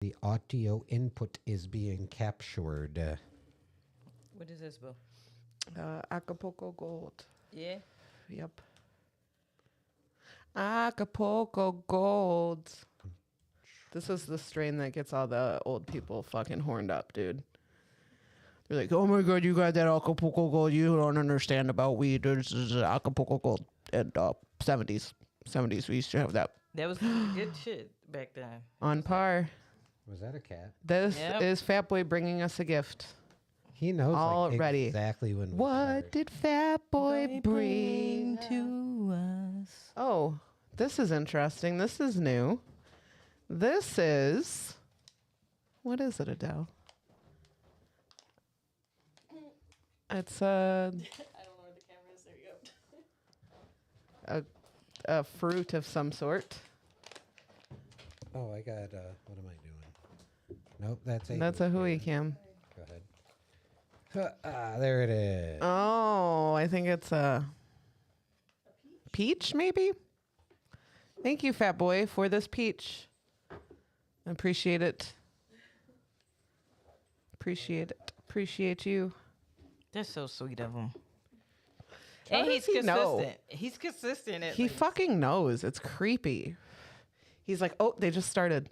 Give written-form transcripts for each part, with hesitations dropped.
The audio input is being captured. What is this, Boo? Acapulco Gold. Yeah. Yep. Acapulco Gold. This is the strain that gets all the old people fucking horned up, dude. They're like, oh my God, you got that Acapulco Gold. You don't understand about weed. This is Acapulco Gold. And 70s. 70s, we used to have that. That was good shit back then. On par. Was that a cat? This Yep. is Fat Boy bringing us a gift. He knows Already. exactly when. What did Fat Boy bring to us? Oh, this is interesting. This is new. This is... What is it, Adele? It's I don't know where the camera is. There you go. a fruit of some sort. Oh, I got. What am I doing? Nope, that's a. That's a hooey cam. Go ahead. There it is. Oh, I think it's a peach, maybe? Thank you, Fat Boy, for this peach. I appreciate it. Appreciate it. Appreciate you. That's so sweet of him. How And does he's he consistent. know? He's consistent. At He least. fucking knows. It's creepy. He's like, oh, they just started.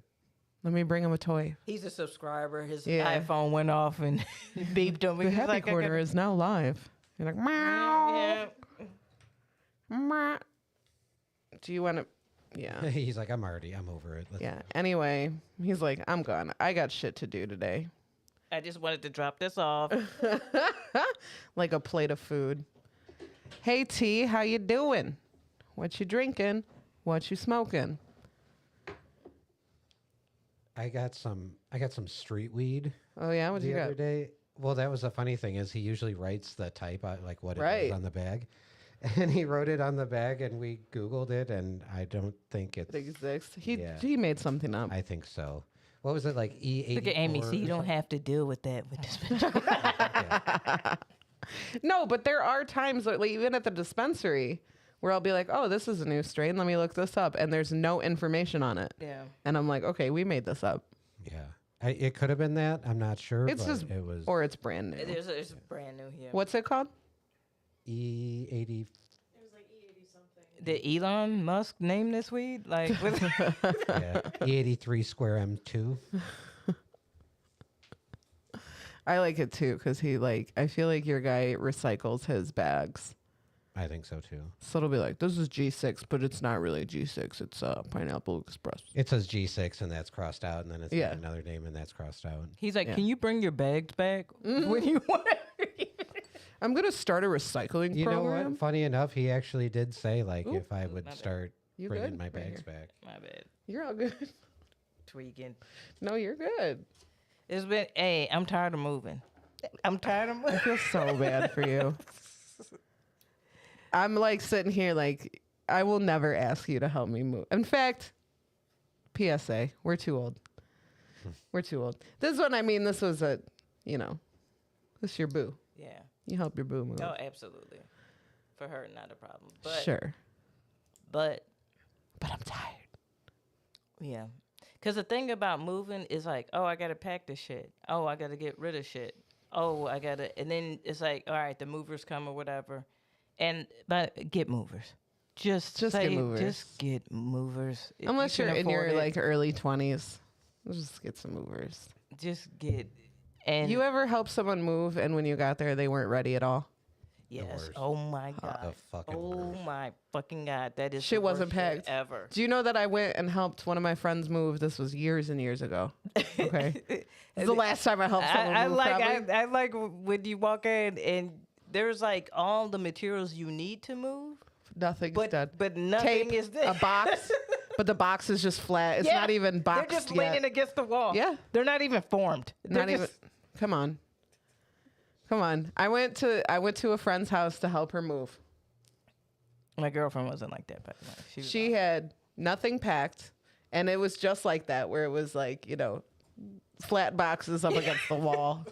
Let me bring him a toy. He's a subscriber. His Yeah. iPhone went off and beeped him. The He's Happy like, I Corner gotta- is now live. You're like, meow. Yeah. Meow. Do you want to? Yeah. He's like, I'm over it. Let's Yeah. Anyway, he's like, I'm gone. I got shit to do today. I just wanted to drop this off. Like a plate of food. Hey T, how you doing? What you drinking? What you smoking? I got some street weed Oh yeah, what the you other got? day. Well, that was the funny thing is he usually writes the type out like what it Right. is on the bag, and he wrote it on the bag, and we Googled it, and I don't think it's. It exists. Yeah. He made something up. I think so. What was it like? E84. Look at Aimee. See, you or don't something? have to deal with that with this bitch. No, but there are times, like even at the dispensary, where I'll be like, "Oh, this is a new strain. Let me look this up," and there's no information on it. Yeah. And I'm like, "Okay, we made this up. Yeah, it could have been that. I'm not sure. It's but just, it was or it's brand new." It's brand new here. What's it called? E80. It was like E80 something. Did Elon Musk name this weed? Like, what? Yeah, E83 square M2. I like it too because I feel like your guy recycles his bags. I think so too. So it'll be like, this is G6, but it's not really G6. It's Pineapple Express. It says G6 and that's crossed out, and then it's Yeah. got another name and that's crossed out. He's like, Yeah. can you bring your bags back when you want? I'm going to start a recycling You know program. what? Funny enough, he actually did say like Ooh, if I would my bad. start You bringing good? my Right bags here. back. My bad. You're all good. Tweaking. No, you're good. It's been, hey, I'm tired of moving. I'm tired of I moving. feel so bad for you. I'm like sitting here like, I will never ask you to help me move. In fact, PSA, we're too old. We're too old. This is what I mean. This was this is your boo. Yeah. You help your boo move. Oh, absolutely. For her, not a problem. But, Sure. But, But I'm tired. yeah. Because the thing about moving is like, oh, I got to pack the shit. Oh, I got to get rid of shit. Oh, I got to, and then it's like, all right, the movers come or whatever. But get movers. Just get say, movers. Just get movers. If Unless you you're can in your afford it, like early 20s. Just get some movers. just get, and You ever help someone move and when you got there they weren't ready at all? yes. worst. Oh my God. The fucking Oh worst. my fucking God. That is Shit the wasn't worst shit packed. ever. Do you know that I went and helped one of my friends move? This was years and years ago. Okay. It's the last time I helped someone I move. like probably. I like when you walk in and there's like all the materials you need to move, Nothing's but done. nothing Tape, is there. a box, but the box is just flat. It's Yeah, not even boxed They're just yet. leaning against the wall. Yeah. They're not even formed. They're Not even. just- Come on. Come on. I went to a friend's house to help her move. My girlfriend wasn't like that, but She had nothing packed, and it was just like that, where it was like, flat boxes up against the wall,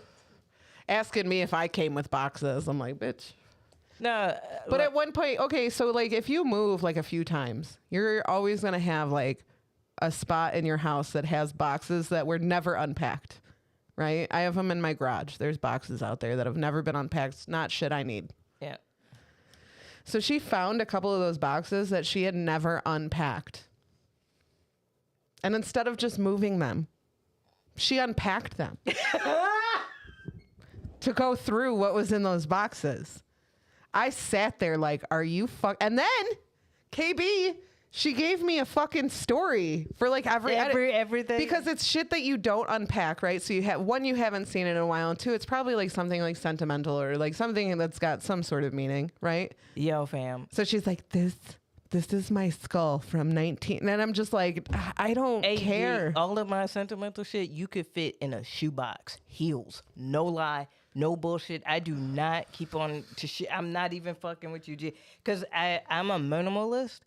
asking me if I came with boxes. I'm like, bitch. no. But at one point, okay, so like if you move like a few times, you're always gonna have like a spot in your house that has boxes that were never unpacked, right? I have them in my garage. There's boxes out there that have never been unpacked. It's not shit I need. Yeah. So she found a couple of those boxes that she had never unpacked. And instead of just moving them, she unpacked them to go through what was in those boxes. I sat there like, are you And then KB, she gave me a fucking story for like everything, because it's shit that you don't unpack, right? So you have one, you haven't seen it in a while, and two, it's probably like something like sentimental or like something that's got some sort of meaning, right? Yo, fam. So she's like, this is my skull from 19, and I'm just like, I don't care. All of my sentimental shit you could fit in a shoebox. Heels, no lie. No bullshit. I do not keep on to shit. I'm not even fucking with you, G. Because I'm a minimalist.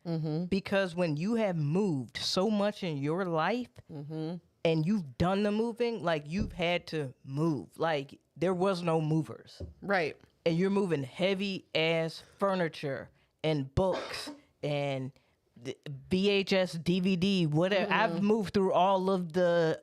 Because when you have moved so much in your life and you've done the moving, like you've had to move. Like there was no movers. Right. And you're moving heavy ass furniture and books and VHS, DVD, whatever. I've moved through all of the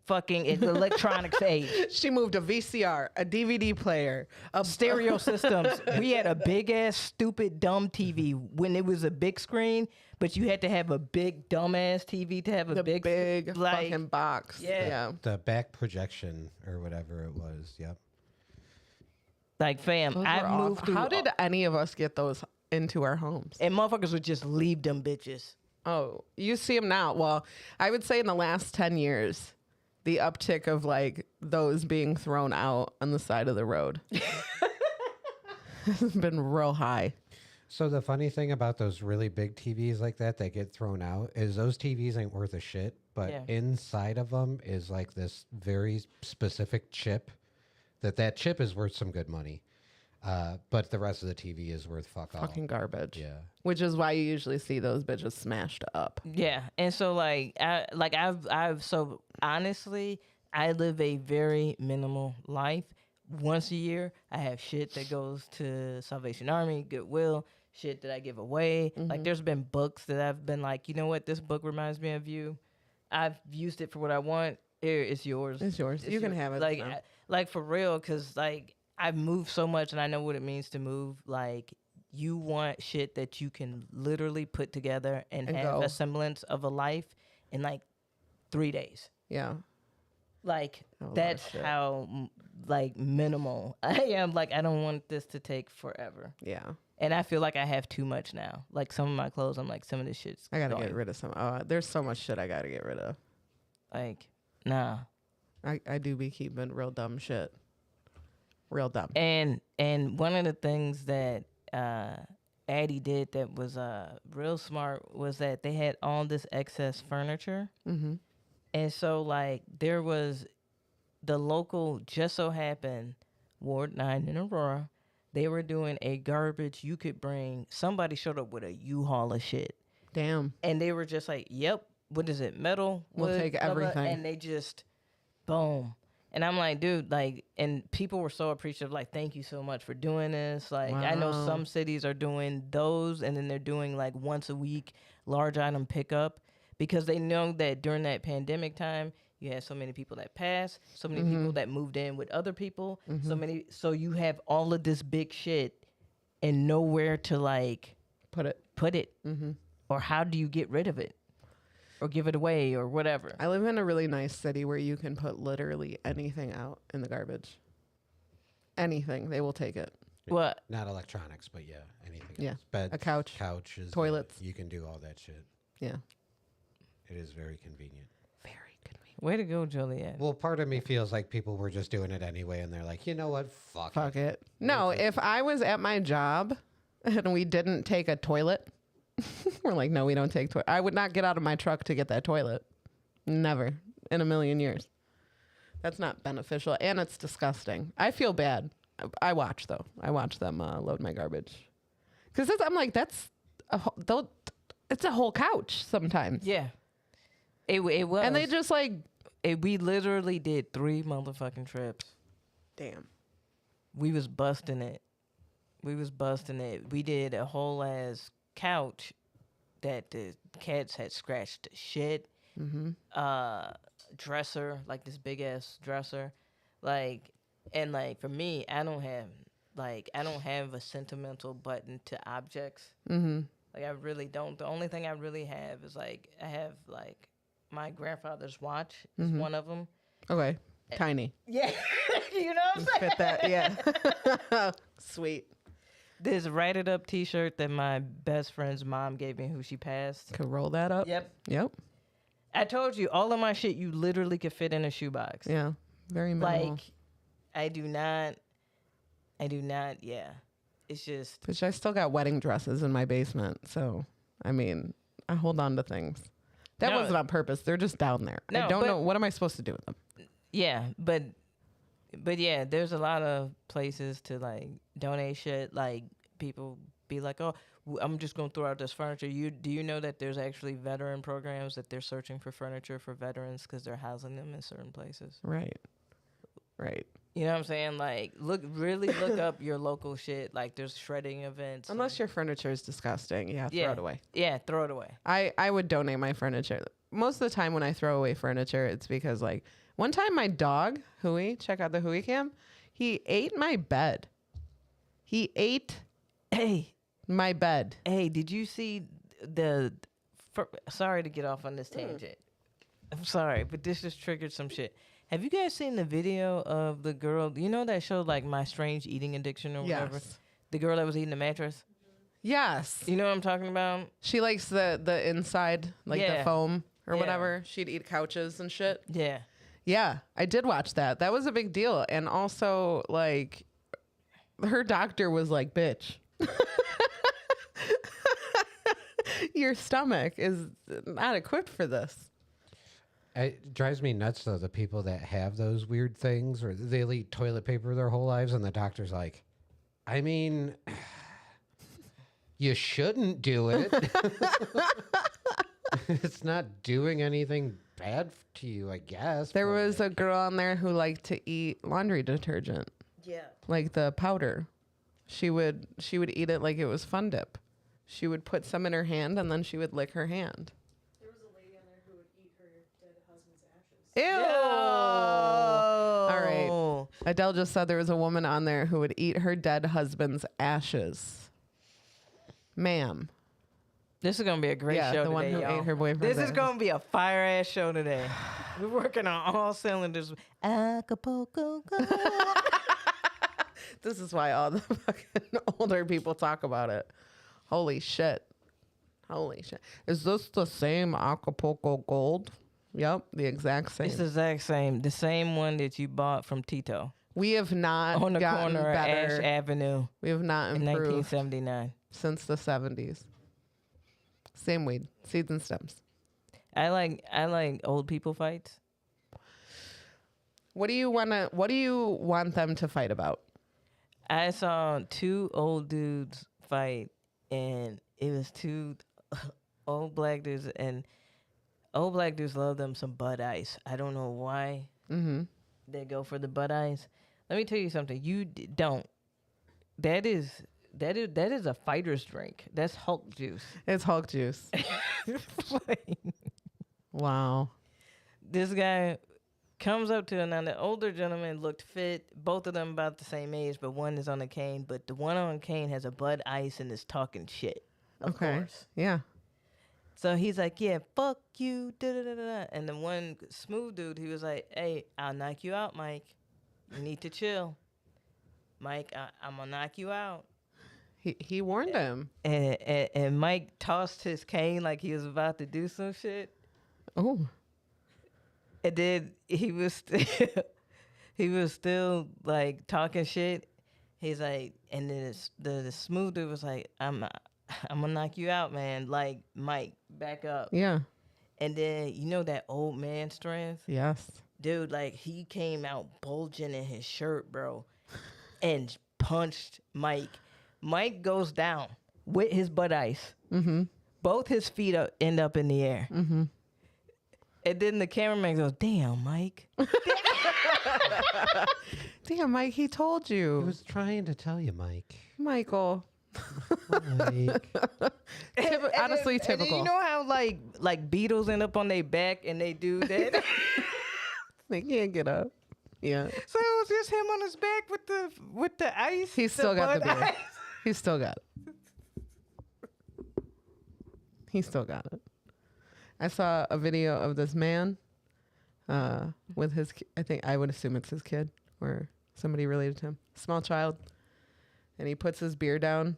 fucking electronics age. She moved a VCR, a DVD player, a Stereo systems. We had a big ass, stupid, dumb TV when it was a big screen, but you had to have a big, dumb ass TV to have a the big like, fucking box. Yeah. The back projection or whatever it was. Yep. Like, fam, Those I've were moved awful. through. How did any of us get those into our homes? And motherfuckers would just leave them bitches. Oh, you see them now. Well, I would say in the last 10 years, the uptick of like those being thrown out on the side of the road has been real high. So the funny thing about those really big TVs like that get thrown out is those TVs ain't worth a shit, but Yeah. inside of them is like this very specific chip that chip is worth some good money. But the rest of the TV is worth fuck all. Fucking garbage. Yeah. Which is why you usually see those bitches smashed up. Yeah, and so I've so honestly, I live a very minimal life. Once a year, I have shit that goes to Salvation Army, Goodwill, shit that I give away. Like there's been books that I've been like, you know what, this book reminds me of you. I've used it for what I want. Here, it's yours. It's yours. You can have it. Like, now. like for real, because like I've moved so much and I know what it means to move. Like you want shit that you can literally put together and have go. a semblance of a life in like 3 days. Yeah. Like Oh, that's shit. how like minimal I am. Like I don't want this to take forever. Yeah. And I feel like I have too much now. Like some of my clothes, I'm like some of this shit's I gotta going. get rid of some. There's so much shit I gotta get rid of. Like nah. I do be keeping real dumb shit. Real dumb. And one of the things that Addie did that was real smart was that they had all this excess furniture. Mm-hmm. And so like there was the local, just so happened, Ward 9 in Aurora, they were doing a garbage you could bring. Somebody showed up with a U-Haul of shit. Damn. And they were just like, yep, what is it, metal? We'll wood, take blah, blah," everything. And they just, boom. And I'm like, dude, like, and people were so appreciative, like, thank you so much for doing this. Like, I know Wow. some cities are doing those, and then they're doing, like, once a week large item pickup because they know that during that pandemic time, you had so many people that passed, so many people that moved in with other people, so you have all of this big shit and nowhere to, like, Put it. Mm-hmm. Or how do you get rid of it? Or give it away or whatever. I live in a really nice city where you can put literally anything out in the garbage. Anything. They will take it. Well, Not electronics, but yeah, anything Yeah. else. Beds, A couch. couches, Toilets. You can do all that shit. Yeah. It is very convenient. Very convenient. way to go, Joliet. Well, part of me feels like people were just doing it anyway, and they're like, you know what? Fuck Fuck it. No, if I was at my job and we didn't take a toilet, we're like, no, we don't take toilet. I would not get out of my truck to get that toilet. Never in a million years. That's not beneficial, and it's disgusting. I feel bad. I watch, though. I watch them load my garbage. Because I'm like, that's it's a whole couch sometimes. Yeah. It was. And they just like, we literally did 3 motherfucking trips. damn. We was busting it. We did a whole ass couch that the cats had scratched the shit. Dresser, like this big ass dresser, like, and like for me, I don't have a sentimental button to objects. Like I really don't. The only thing I really have is like I have like my grandfather's watch is one of them. Okay. Tiny. Yeah, you know what I'm saying. Fit that. Yeah. Sweet. This Write It Up T-shirt that my best friend's mom gave me, who she passed. Could roll that up. Yep. Yep. I told you all of my shit you literally could fit in a shoebox. Yeah. Very minimal. Like, I do not. Yeah, it's just. Which I still got wedding dresses in my basement. So, I mean, I hold on to things. That No. wasn't on purpose. They're just down there. No, I don't but- know. What am I supposed to do with them? Yeah, but yeah, there's a lot of places to like donate shit. Like people be like, "Oh, I'm just gonna throw out this furniture." Do you know that there's actually veteran programs that they're searching for furniture for veterans because they're housing them in certain places. Right. Right. You know what I'm saying? Like, look up your local shit. Like, there's shredding events. Unless your furniture is disgusting. Yeah, throw it away. Yeah, throw it away. I would donate my furniture. Most of the time when I throw away furniture, it's because like one time my dog, Hui, check out the Hui cam, he ate my bed. He ate my bed. Hey, did you see sorry to get off on this tangent. I'm sorry, but this just triggered some shit. Have you guys seen the video of the girl, you know that show like My Strange Eating Addiction or whatever? Yes. The girl that was eating the mattress? Yes. You know what I'm talking about? She likes the inside, like the Yeah. foam or Yeah. whatever. She'd eat couches and shit. Yeah. Yeah, I did watch that. That was a big deal. And also, like, her doctor was like, bitch, your stomach is not equipped for this. It drives me nuts, though, the people that have those weird things or they'll eat toilet paper their whole lives, and the doctor's like, I mean, you shouldn't do it. It's not doing anything bad to you, I guess. There but was a girl on there who liked to eat laundry detergent, Yeah. like the powder. She would eat it like it was Fun Dip. She would put some in her hand and then she would lick her hand. There was a lady on there who would eat her dead husband's ashes. Ew. All All right. Adele just said there was a woman on there who would eat her dead husband's ashes. Ma'am. This is gonna be a great Yeah, show the one today, who y'all. ate her boyfriend's This is ashes. gonna be a fire ass show today. We're working on all cylinders. Acapulco. This is why all the fucking older people talk about it. Holy shit. Holy shit. Is this the same Acapulco Gold? Yep, the exact same. It's the exact same. The same one that you bought from Tito We have not on the gotten corner of better. Ash Avenue We have not in improved 1979. since the 70s. Same weed, seeds and stems. I like old people fights. What do you want them to fight about? I saw two old dudes fight, and it was two old black dudes, and old black dudes love them some Bud Ice. I don't know why they go for the Bud Ice. Let me tell you something. You don't. That is a fighter's drink. That's Hulk juice. It's Hulk juice. Wow. This guy comes up to another older gentleman, looked fit. Both of them about the same age, but one is on a cane. But the one on a cane has a Bud Ice and is talking shit. Of course. Yeah. So he's like, yeah, fuck you. Da, da, da, da, da. And the one smooth dude, he was like, hey, I'll knock you out, Mike. You need to chill. Mike, I'm going to knock you out. He warned him. And Mike tossed his cane like he was about to do some shit. Oh. And then he was still like talking shit. He's like, and then the smooth dude was like, I'm gonna knock you out, man. Like, Mike, back up. Yeah. And then you know that old man strength, Yes. dude. Like he came out bulging in his shirt, bro, and punched Mike. Mike goes down with his Bud Ice. Mm-hmm. Both his feet end up in the air. Mm-hmm. And then the cameraman goes, "Damn, Mike." Damn, Mike, he told I you. was trying to tell you, Mike. Michael. Honestly, And typical. you know how like beetles end up on their back and they do that. They can't get up. Yeah. So it was just him on his back with the ice. He's still got the Bud beer. Ice. He's still got it. He still got it. I saw a video of this man with his, I would assume it's his kid or somebody related to him, small child. And he puts his beer down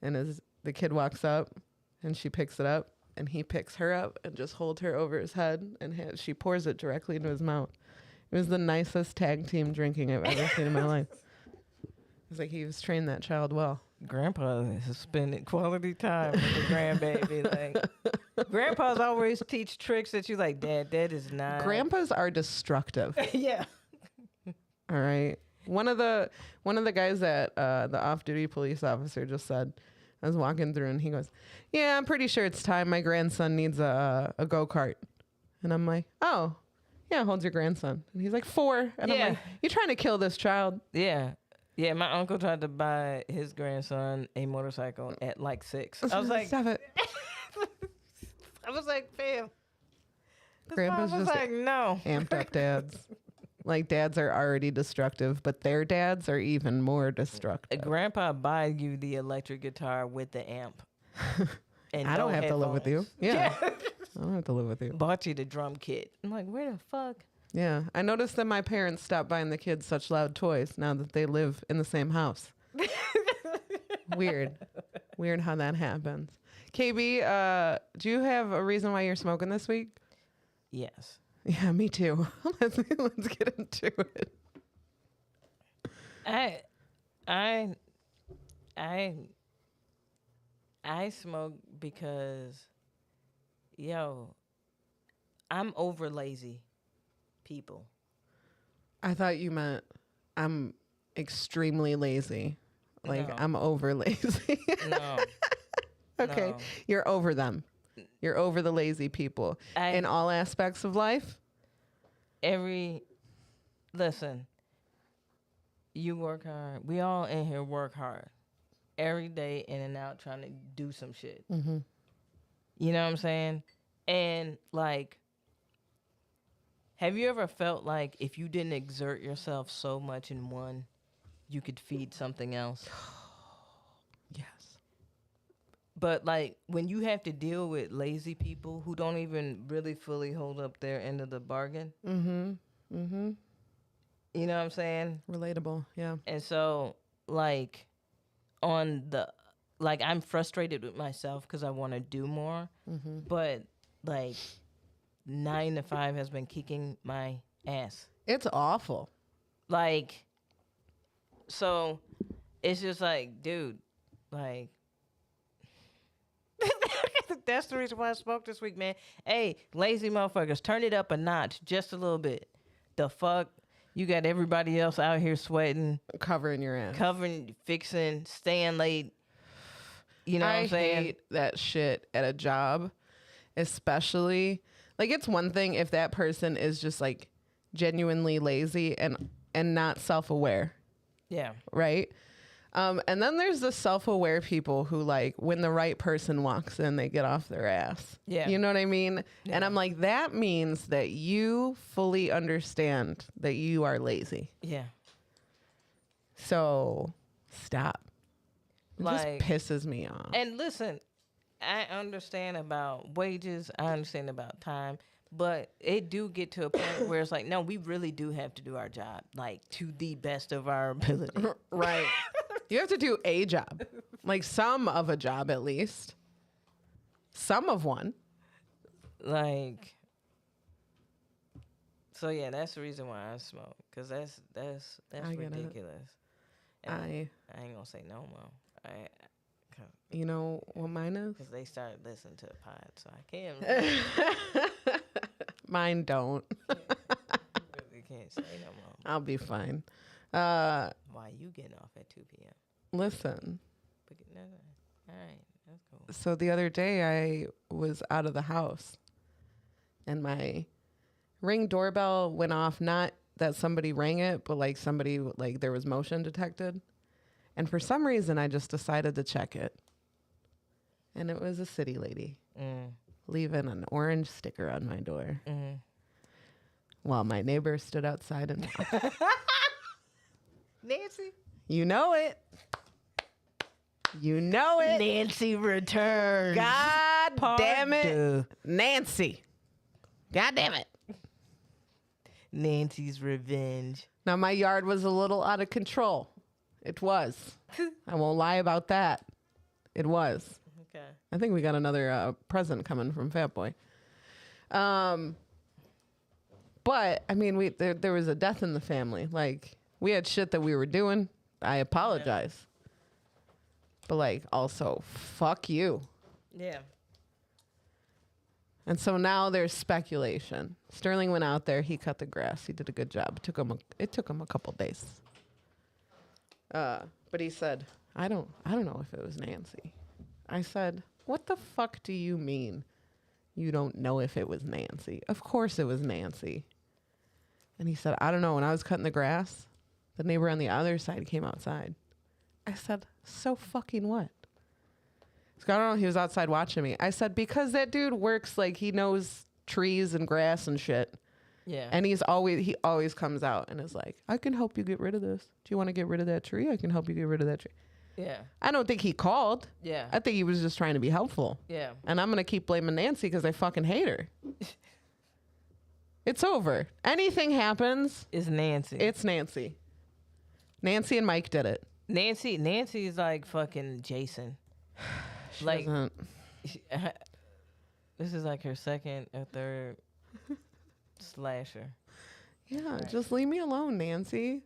and the kid walks up and she picks it up and he picks her up and just holds her over his head and she pours it directly into his mouth. It was the nicest tag team drinking I've ever seen in my life. It's like he was trained that child well. Grandpa is spending quality time with the grandbaby. Like, grandpas always teach tricks that you like, Dad, that is not. Grandpas are destructive. Yeah. All right. One of the guys that the off-duty police officer just said, I was walking through and he goes, "Yeah, I'm pretty sure it's time. My grandson needs a go-kart." And I'm like, "Oh, yeah, holds your grandson?" And he's like, 4. And I'm Yeah. like, "You trying to kill this child?" Yeah. Yeah, my uncle tried to buy his grandson a motorcycle at like 6. I was like, "Stop it." fam. Grandpa's I was just like, no. amped up dads. Like dads are already destructive, but their dads are even more destructive. Grandpa buy you the electric guitar with the amp. And I don't no have to live with you. headphones. Yeah. I don't have to live with you. Bought you the drum kit. I'm like, where the fuck? Yeah. I noticed that my parents stopped buying the kids such loud toys now that they live in the same house. Weird. Weird how that happens. KB, do you have a reason why you're smoking this week? Yes. Yeah, me too. let's get into it. I smoke because, yo, I'm over lazy people. I thought you meant I'm extremely lazy. Like No. I'm over lazy. No. Okay. No. You're over them. You're over the lazy people in all aspects of life. Listen, you work hard. We all in here work hard. Every day in and out trying to do some shit. Mm-hmm. You know what I'm saying? And like, have you ever felt like if you didn't exert yourself so much in one, you could feed something else? Yes. But like when you have to deal with lazy people who don't even really fully hold up their end of the bargain. Mm-hmm. Mm-hmm. You know what I'm saying? Relatable. Yeah. And so like I'm frustrated with myself because I want to do more. Mm-hmm. But like 9 to 5 has been kicking my ass. It's awful. Like, so it's just like, dude, like, that's the reason why I smoked this week, man. Hey, lazy motherfuckers, turn it up a notch just a little bit. The fuck? You got everybody else out here sweating, Covering your ass. covering, fixing, staying late. You know what I'm saying? I hate that shit at a job, especially. Like, it's one thing if that person is just like genuinely lazy and not self-aware, Yeah. right? And then there's the self-aware people who, like, when the right person walks in, they get off their ass. Yeah. You know what I mean? Yeah. And I'm like, that means that you fully understand that you are lazy. Yeah. So stop. It Like, just pisses me off. and listen, I understand about wages. I understand about time. But it do get to a point where it's like, no, we really do have to do our job, like, to the best of our ability. Right. You have to do a job, like some of a job at least. Some of one. Like, so yeah, that's the reason why I smoke, because that's I get it. ridiculous. And I, I ain't gonna say no more. you know what mine is? Because they started listening to the pod, so I can't. Mine don't. really can't say no more. I'll be fine. Why you getting off at 2 p.m.? Listen. But no, all right, that's cool. So the other day I was out of the house and my Ring doorbell went off. Not that somebody rang it, but like somebody, like there was motion detected. And for some reason, I just decided to check it. And it was a city lady leaving an orange sticker on my door. While my neighbor stood outside and Nancy. you know it. You know it. Nancy returns. God damn it. Nancy. God damn it. Nancy's revenge. Now, my yard was a little out of control. It was. I won't lie about that. It was. Okay. I think we got another present coming from Fat Boy. But, I mean, there was a death in the family. Like, we had shit that we were doing. I apologize. Yeah. But, like, also, fuck you. Yeah. And so now there's speculation. Sterling went out there. He cut the grass. He did a good job. It took him a couple days. But he said, I don't know if it was Nancy. I said, what the fuck do you mean you don't know if it was Nancy? Of course it was Nancy. And he said, I don't know. When I was cutting the grass, the neighbor on the other side came outside. I said, so fucking what? I don't know. He was outside watching me. I said, because that dude works like he knows trees and grass and shit. Yeah. And he always comes out and is like, I can help you get rid of this. Do you want to get rid of that tree? I can help you get rid of that tree. Yeah. I don't think he called. Yeah. I think he was just trying to be helpful. Yeah. And I'm going to keep blaming Nancy because I fucking hate her. It's over. Anything happens. It's Nancy. It's Nancy. Nancy and Mike did it. Nancy's like fucking Jason. She like doesn't. This is like her second or third slasher. Yeah, Right. just leave me alone, Nancy.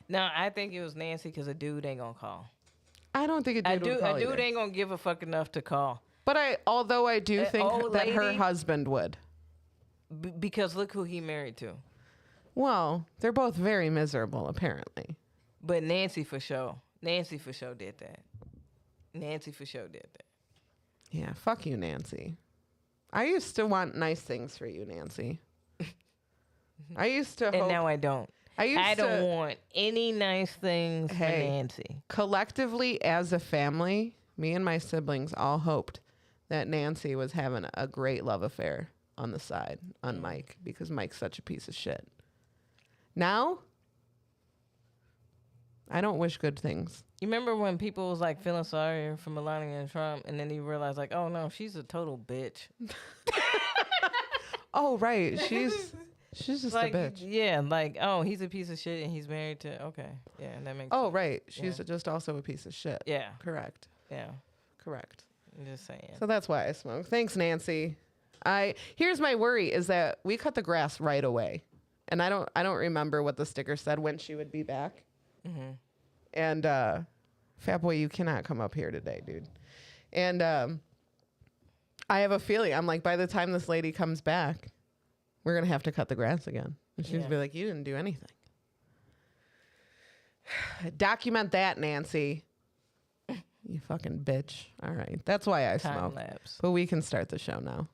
No, I think it was Nancy because a dude ain't gonna call. I don't think a dude would call A dude either. ain't gonna give a fuck enough to call. But although I do think old that her lady- husband would. Because look who he married to. Well, they're both very miserable, apparently. But Nancy for sure. Nancy for sure did that. Nancy for sure did that. Yeah, fuck you, Nancy. I used to want nice things for you, Nancy. I used to And hope. now I don't. I don't want any nice things for Nancy. Collectively, as a family, me and my siblings all hoped that Nancy was having a great love affair on the side on Mike because Mike's such a piece of shit. Now, I don't wish good things. You remember when people was like feeling sorry for Melania and Trump, and then you realize like, oh no, she's a total bitch. Oh, right. She's just Like, a bitch. yeah, like, oh, he's a piece of shit and he's married to, okay. Yeah, that makes Oh, sense. right. She's just also a piece of shit. Yeah, Correct. yeah. Correct. I'm just saying. So that's why I smoke. Thanks, Nancy. Here's my worry is that we cut the grass right away. And I don't remember what the sticker said when she would be back. Mm-hmm. And Fat Boy, you cannot come up here today, dude. And I have a feeling, I'm like, by the time this lady comes back, we're going to have to cut the grass again. And she's going to be like, you didn't do anything. Document that, Nancy. You fucking bitch. All right. That's why I Time smoke. lapse. But we can start the show now.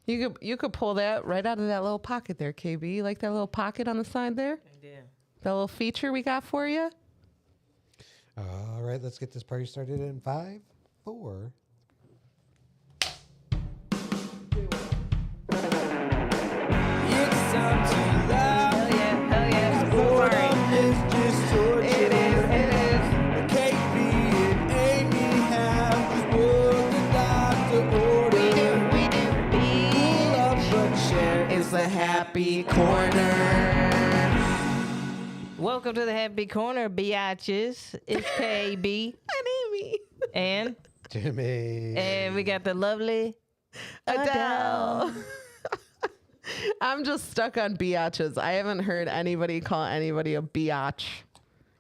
You could pull that right out of that little pocket there, KB. You like that little pocket on the side there? Yeah. That little feature we got for you? All right, let's get this party started in 5, 4. Hell yeah. Sorry. It is. We do. It's the happy corner. Welcome to the Happy Corner, biatches. It's KB And Aimee. and Jimmy. we got the lovely Adele. I'm just stuck on biatches. I haven't heard anybody call anybody a biatch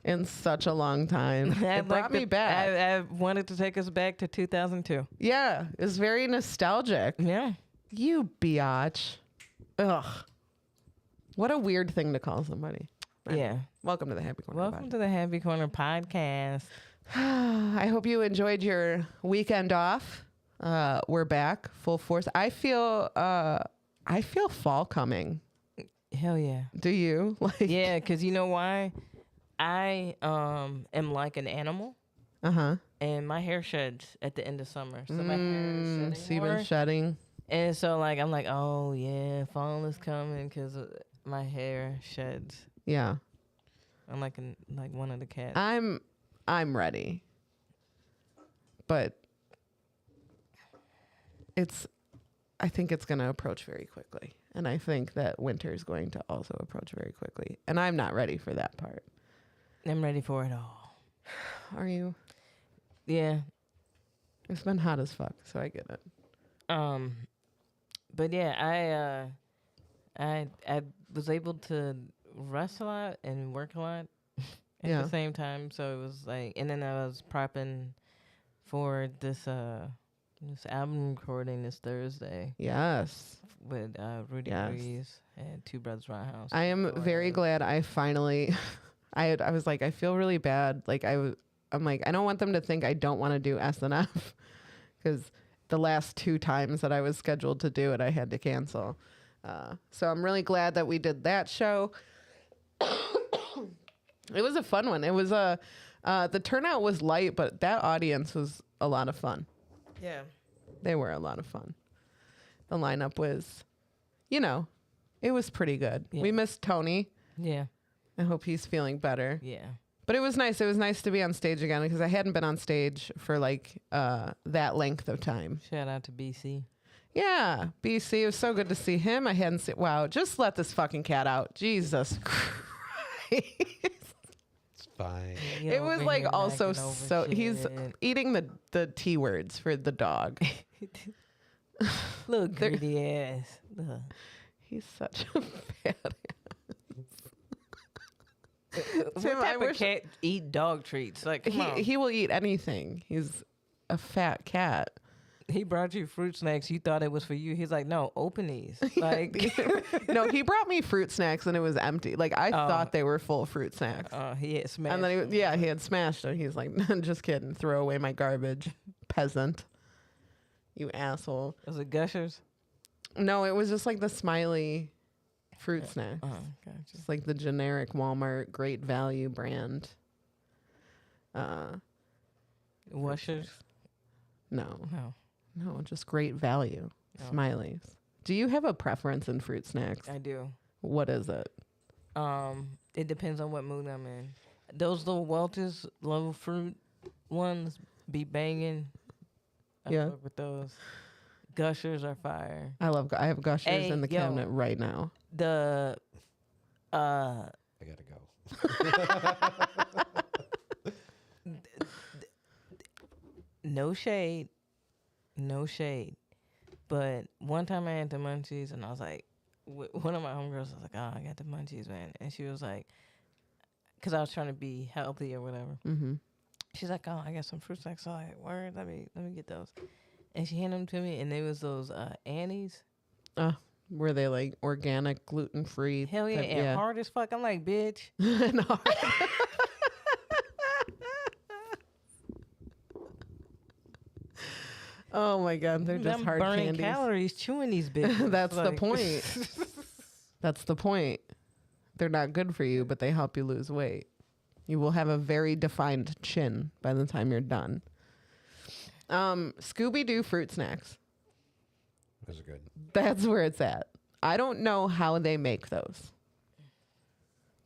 in such a long time. It brought me back. I wanted to take us back to 2002. Yeah, it's very nostalgic. Yeah. You biatch. Ugh. What a weird thing to call somebody. Yeah. Welcome to the Happy Corner. Welcome to the Happy Corner podcast. I hope you enjoyed your weekend off. We're back full force. I feel fall coming. Hell yeah. Do you? Like Yeah, because you know why? I am like an animal, and my hair sheds at the end of summer. So my hair is shedding So you've more. been shedding. And so like I'm like, oh yeah, fall is coming because my hair sheds. Yeah. I'm like one of the cats. I'm ready. But I think it's going to approach very quickly. And I think that winter is going to also approach very quickly. And I'm not ready for that part. I'm ready for it all. Are you? Yeah. It's been hot as fuck, so I get it. But yeah, I was able to rest a lot and work a lot at the same time. So it was like, and then I was prepping for this album recording this Thursday. Yes. With Rudy Breeze and Two Brothers Roundhouse. I am very glad I finally. I was like, I feel really bad. Like I'm like, I don't want them to think I don't want to do SNF because the last 2 times that I was scheduled to do it, I had to cancel. So I'm really glad that we did that show. It was a fun one. It was the turnout was light, but that audience was a lot of fun. Yeah. They were a lot of fun. The lineup was, it was pretty good. Yeah. We missed Tony. Yeah. I hope he's feeling better. Yeah. But it was nice. It was nice to be on stage again because I hadn't been on stage for like that length of time. Shout out to BC. Yeah, BC. It was so good to see him. I hadn't seen. Wow, just let this fucking cat out. Jesus Christ. It's fine. It was like also so. He's eating the T words for the dog. Little greedy ass. Ugh. He's such a fat ass. What type of cat eat dog treats? Like, come on. He will eat anything. He's a fat cat. He brought you fruit snacks. You thought it was for you. He's like, no, open these. Like, no, he brought me fruit snacks and it was empty. Like I thought they were full fruit snacks. He had smashed. And then he had smashed it. He's like, just kidding. Throw away my garbage, peasant. You asshole. Was it Gushers? No, it was just like the smiley fruit snacks. Gotcha. Just like the generic Walmart Great Value brand. Washers? No, No, just Great Value Smileys. Do you have a preference in fruit snacks? I do. What is it? It depends on what mood I'm in. Those little Welch's low fruit ones be banging. I fuck with those. Gushers are fire. I have Gushers in the cabinet right now. I gotta go. No shade. But one time I had the munchies and I was like, one of my homegirls was like, oh, I got the munchies, man. And she was like, because I was trying to be healthy or whatever. Mm-hmm. She's like, oh, I got some fruit snacks. So I like, word, let me get those. And she handed them to me, and they was those Annie's. Were they like organic, gluten free? Hell yeah, and hard as fuck. I'm like, bitch. Oh my god, they're just hard burning candies. Calories chewing these bitches. That's the point. That's the point. They're not good for you, but they help you lose weight. You will have a very defined chin by the time you're done. Scooby-Doo fruit snacks. Those are good. That's where it's at. I don't know how they make those.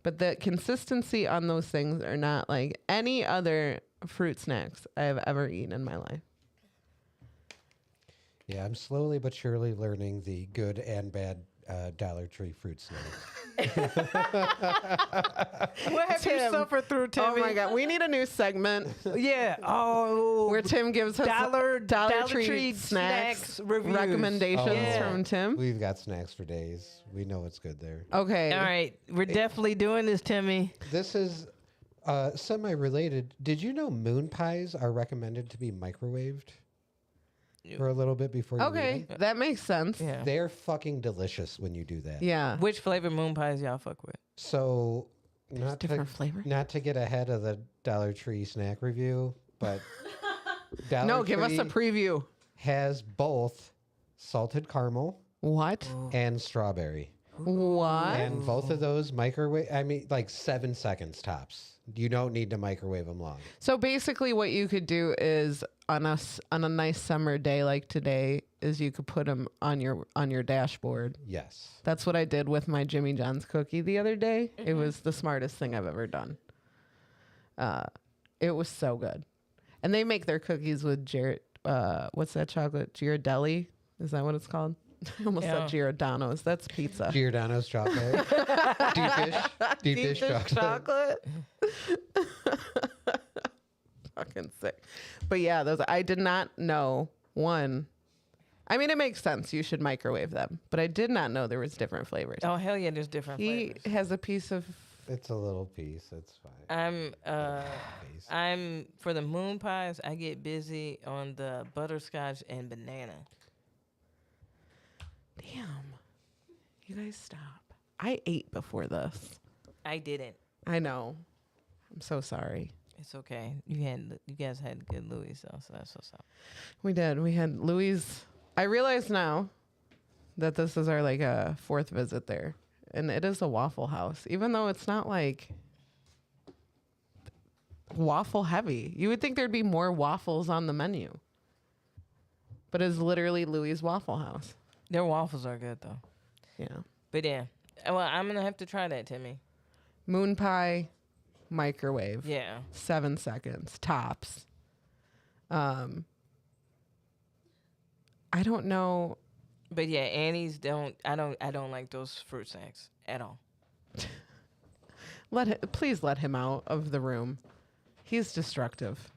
But the consistency on those things are not like any other fruit snacks I have ever eaten in my life. Yeah, I'm slowly but surely learning the good and bad Dollar Tree fruit snacks. What have you suffered through, Timmy? Oh my god, we need a new segment. Yeah. Oh, where Tim gives us Dollar Tree snacks reviews. recommendations from Tim. We've got snacks for days. We know it's good there. Okay. All right, we're definitely doing this, Timmy. This is semi-related. Did you know moon pies are recommended to be microwaved for a little bit before you eat Okay, them? that makes sense. Yeah. They're fucking delicious when you do that. Yeah. Which flavor moon pies y'all fuck with? So, Different flavor. not to get ahead of the Dollar Tree snack review, but Dollar Give us a Tree preview. has both salted caramel What? and strawberry. What? And both of those microwave, I mean, like 7 seconds tops. You don't need to microwave them long. So basically what you could do is on a nice summer day like today is you could put them on your dashboard. Yes. That's what I did with my Jimmy John's cookie the other day. It was the smartest thing I've ever done. It was so good. And they make their cookies with what's that chocolate? Ghirardelli? Is that what it's called? I almost said Giordano's. That's pizza. Giordano's chocolate. Deep dish chocolate. Fucking sick. But yeah, those I did not know. One, I mean, it makes sense. You should microwave them, but I did not know there was different flavors. Oh hell yeah, there's different He flavors. has a piece of. It's a little piece. It's fine. I'm for the moon pies. I get busy on the butterscotch and banana. Damn. You guys stop. I ate before this. I didn't. I know. I'm so sorry. It's okay. You guys had good Louis, so that's what's up. We did. We had Louis. I realize now that this is our like fourth visit there, and it is a Waffle House, even though it's not like waffle heavy. You would think there'd be more waffles on the menu, but it's literally Louis' Waffle House. Their waffles are good though. Yeah. But yeah, well, I'm gonna have to try that, Timmy. Moon pie, microwave. Yeah. 7 seconds tops. I don't know. But yeah, Annie's I don't like those fruit snacks at all. Please let him out of the room. He's destructive.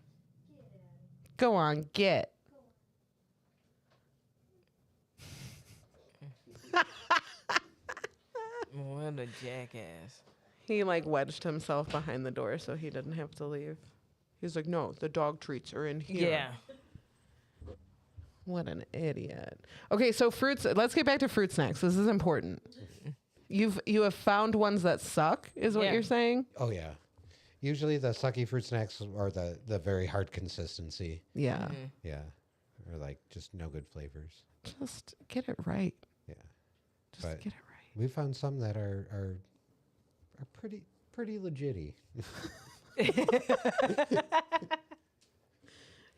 Go on, get. What a jackass. He like wedged himself behind the door so he didn't have to leave. He's like, no, the dog treats are in here. Yeah. What an idiot. Okay, so fruits. Let's get back to fruit snacks. This is important. You have found ones that suck, is what Yeah. you're saying? Oh yeah. Usually the sucky fruit snacks are the very hard consistency. Yeah. Yeah. Or like just no good flavors. Just get it right. Yeah. Just But- get it right. We found some that are pretty legit-y.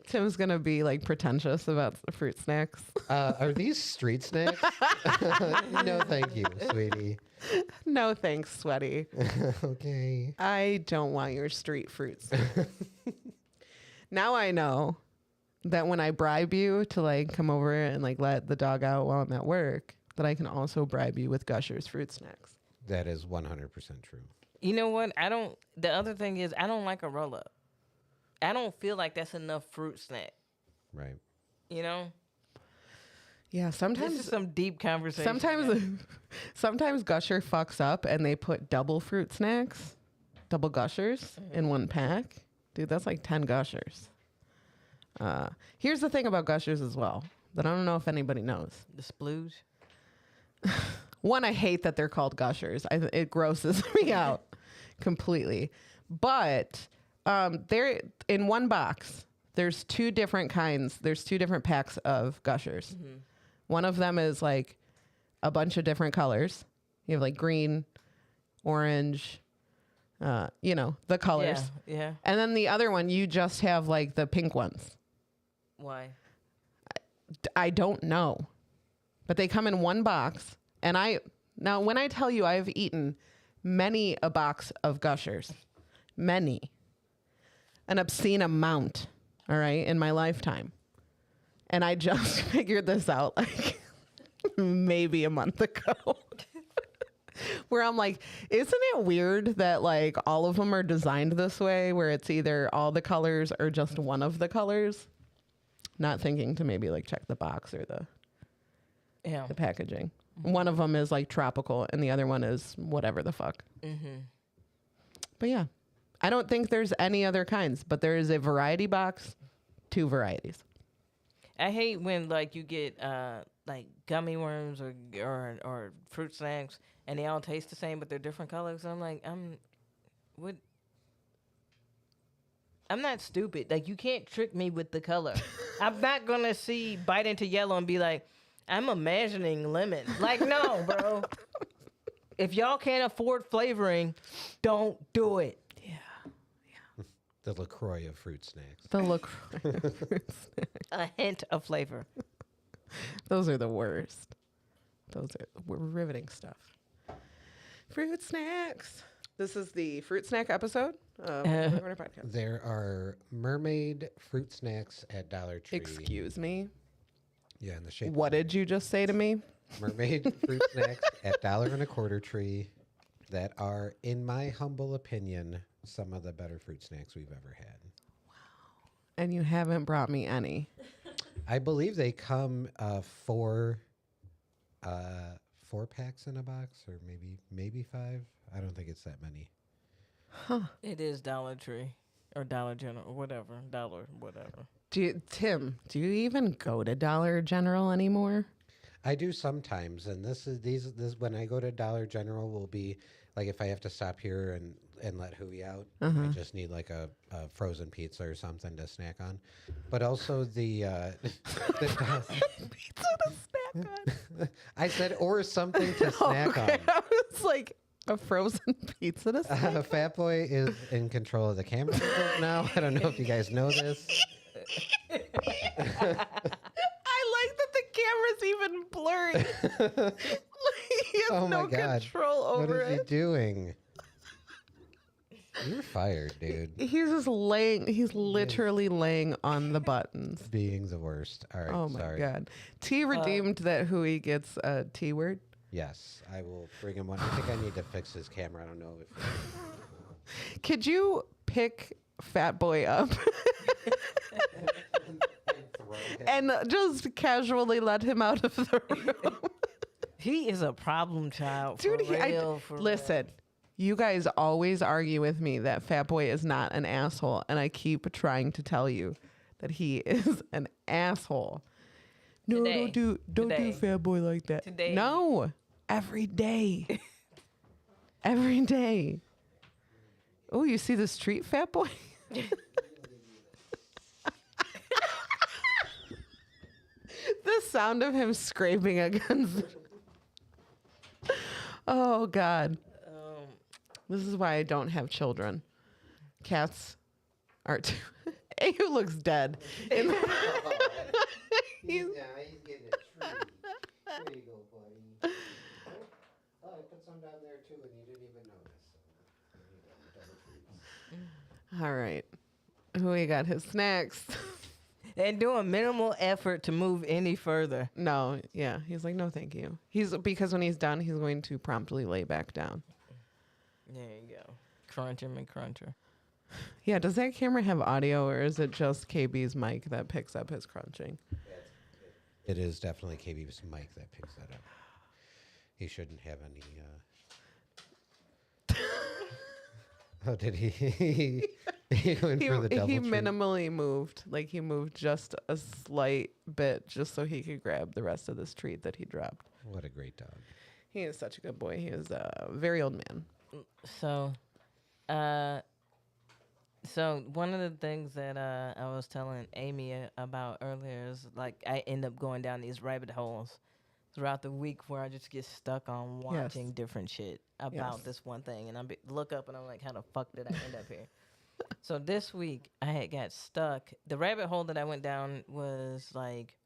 Tim's gonna be like pretentious about the fruit snacks. Are these street snacks? No, thank you, sweetie. No thanks, sweaty. Okay. I don't want your street fruits. Now I know that when I bribe you to like come over and like let the dog out while I'm at work, that I can also bribe you with Gushers fruit snacks. That is 100% true. You know what? The other thing is, I don't like a roll up. I don't feel like that's enough fruit snack. Right. You know? Yeah, This sometimes is some deep conversation. sometimes Gusher fucks up and they put double fruit snacks, double Gushers in one pack. Dude, that's like 10 Gushers. Here's the thing about Gushers as well that I don't know if anybody knows. The splooge. One, I hate that they're called Gushers. It grosses me out completely. But they're in one box. There's two different kinds. There's two different packs of Gushers. Mm-hmm. One of them is like a bunch of different colors. You have like green, orange, the colors. Yeah. And then the other one, you just have like the pink ones. Why? I don't know. But they come in one box. And now when I tell you I've eaten many a box of Gushers, many, an obscene amount, all right, in my lifetime. And I just figured this out like maybe a month ago. Where I'm like, isn't it weird that like all of them are designed this way where it's either all the colors or just one of the colors? Not thinking to maybe like check the box or the packaging. One of them is like tropical and the other one is whatever the fuck. But yeah, I don't think there's any other kinds, but there is a variety box, 2 varieties. I hate when like you get like gummy worms or fruit snacks and they all taste the same but they're different colors. I'm like, I'm not stupid. Like you can't trick me with the color. I'm not gonna bite into yellow and be like, I'm imagining lemon. Like, no, bro. If y'all can't afford flavoring, don't do it. Yeah. The LaCroix of fruit snacks. The look. A hint of flavor. Those are the worst. Those are riveting stuff. Fruit snacks. This is the fruit snack episode of the Corner Podcast. There are mermaid fruit snacks at Dollar Tree. Excuse me. Yeah, in the shape. What did you just say to me? Mermaid fruit snacks at $1.25 Tree that are, in my humble opinion, some of the better fruit snacks we've ever had. And you haven't brought me any. I believe they come 4 packs in a box, or maybe 5. I don't think it's that many. It is Dollar Tree or Dollar General or whatever. Dollar whatever. Tim, do you even go to Dollar General anymore? I do sometimes, and this when I go to Dollar General will be like if I have to stop here and let Huey out, I just need like a frozen pizza or something to snack on. But also the Pizza to snack on. I said or something to snack on. I was like, a frozen pizza to snack on? Fat Boy is in control of the camera now. I don't know if you guys know this. I like that the camera's even blurry. He has Oh my no God. control over What is he it. doing? You're fired, dude. He's just laying. He's literally laying on the buttons. Being the worst. All right. Oh my sorry. God. T redeemed that Huey gets a T word. Yes, I will bring him one. I think I need to fix his camera. I don't know if. Could you pick Fat Boy up and just casually let him out of the room? He is a problem child. Dude, for real, for listen. You guys always argue with me that Fat Boy is not an asshole, and I keep trying to tell you that he is an asshole. No, Today. don't Today. do Fat Boy like that. Today. No, every day, every day. Oh, you see this treat, Fat Boy? The sound of him scraping against. Oh God. This is why I don't have children. Cats are too. Ayu looks dead. He's getting a treat. There you go, buddy. Oh, I put some down there too, and you didn't even notice. All right. Who got his snacks? And doing minimal effort to move any further. No, yeah. He's like, no, thank you. Because when he's done, he's going to promptly lay back down. There you go. Crunch him and cruncher. Yeah, does that camera have audio or is it just KB's mic that picks up his crunching? It is definitely KB's mic that picks that up. He shouldn't have any. Oh, did he? He went for the double He treat. minimally moved. Like he moved just a slight bit just so he could grab the rest of this treat that he dropped. What a great dog. He is such a good boy. He is a very old man. So one of the things that I was telling Aimee about earlier is like I end up going down these rabbit holes throughout the week where I just get stuck on watching different shit about this one thing, and look up and I'm like, how the fuck did I end up here? So this week I had got stuck. The rabbit hole that I went down was like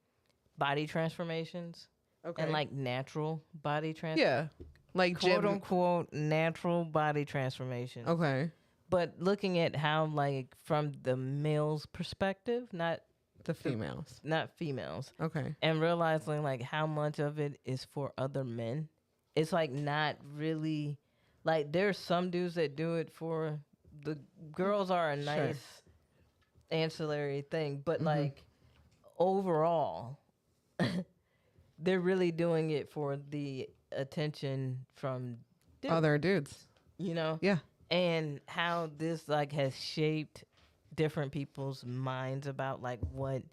body transformations and like natural body transformations. Yeah. Like Quote gym. unquote natural body transformation. Okay. But looking at how, like, from the male's perspective, not The females. not females, Okay. and realizing like how much of it is for other men. It's like not really like there's some dudes that do it for the girls are a nice ancillary thing, but like overall, they're really doing it for the attention from dudes, Other dudes. you know. Yeah. And how this like has shaped different people's minds about like what,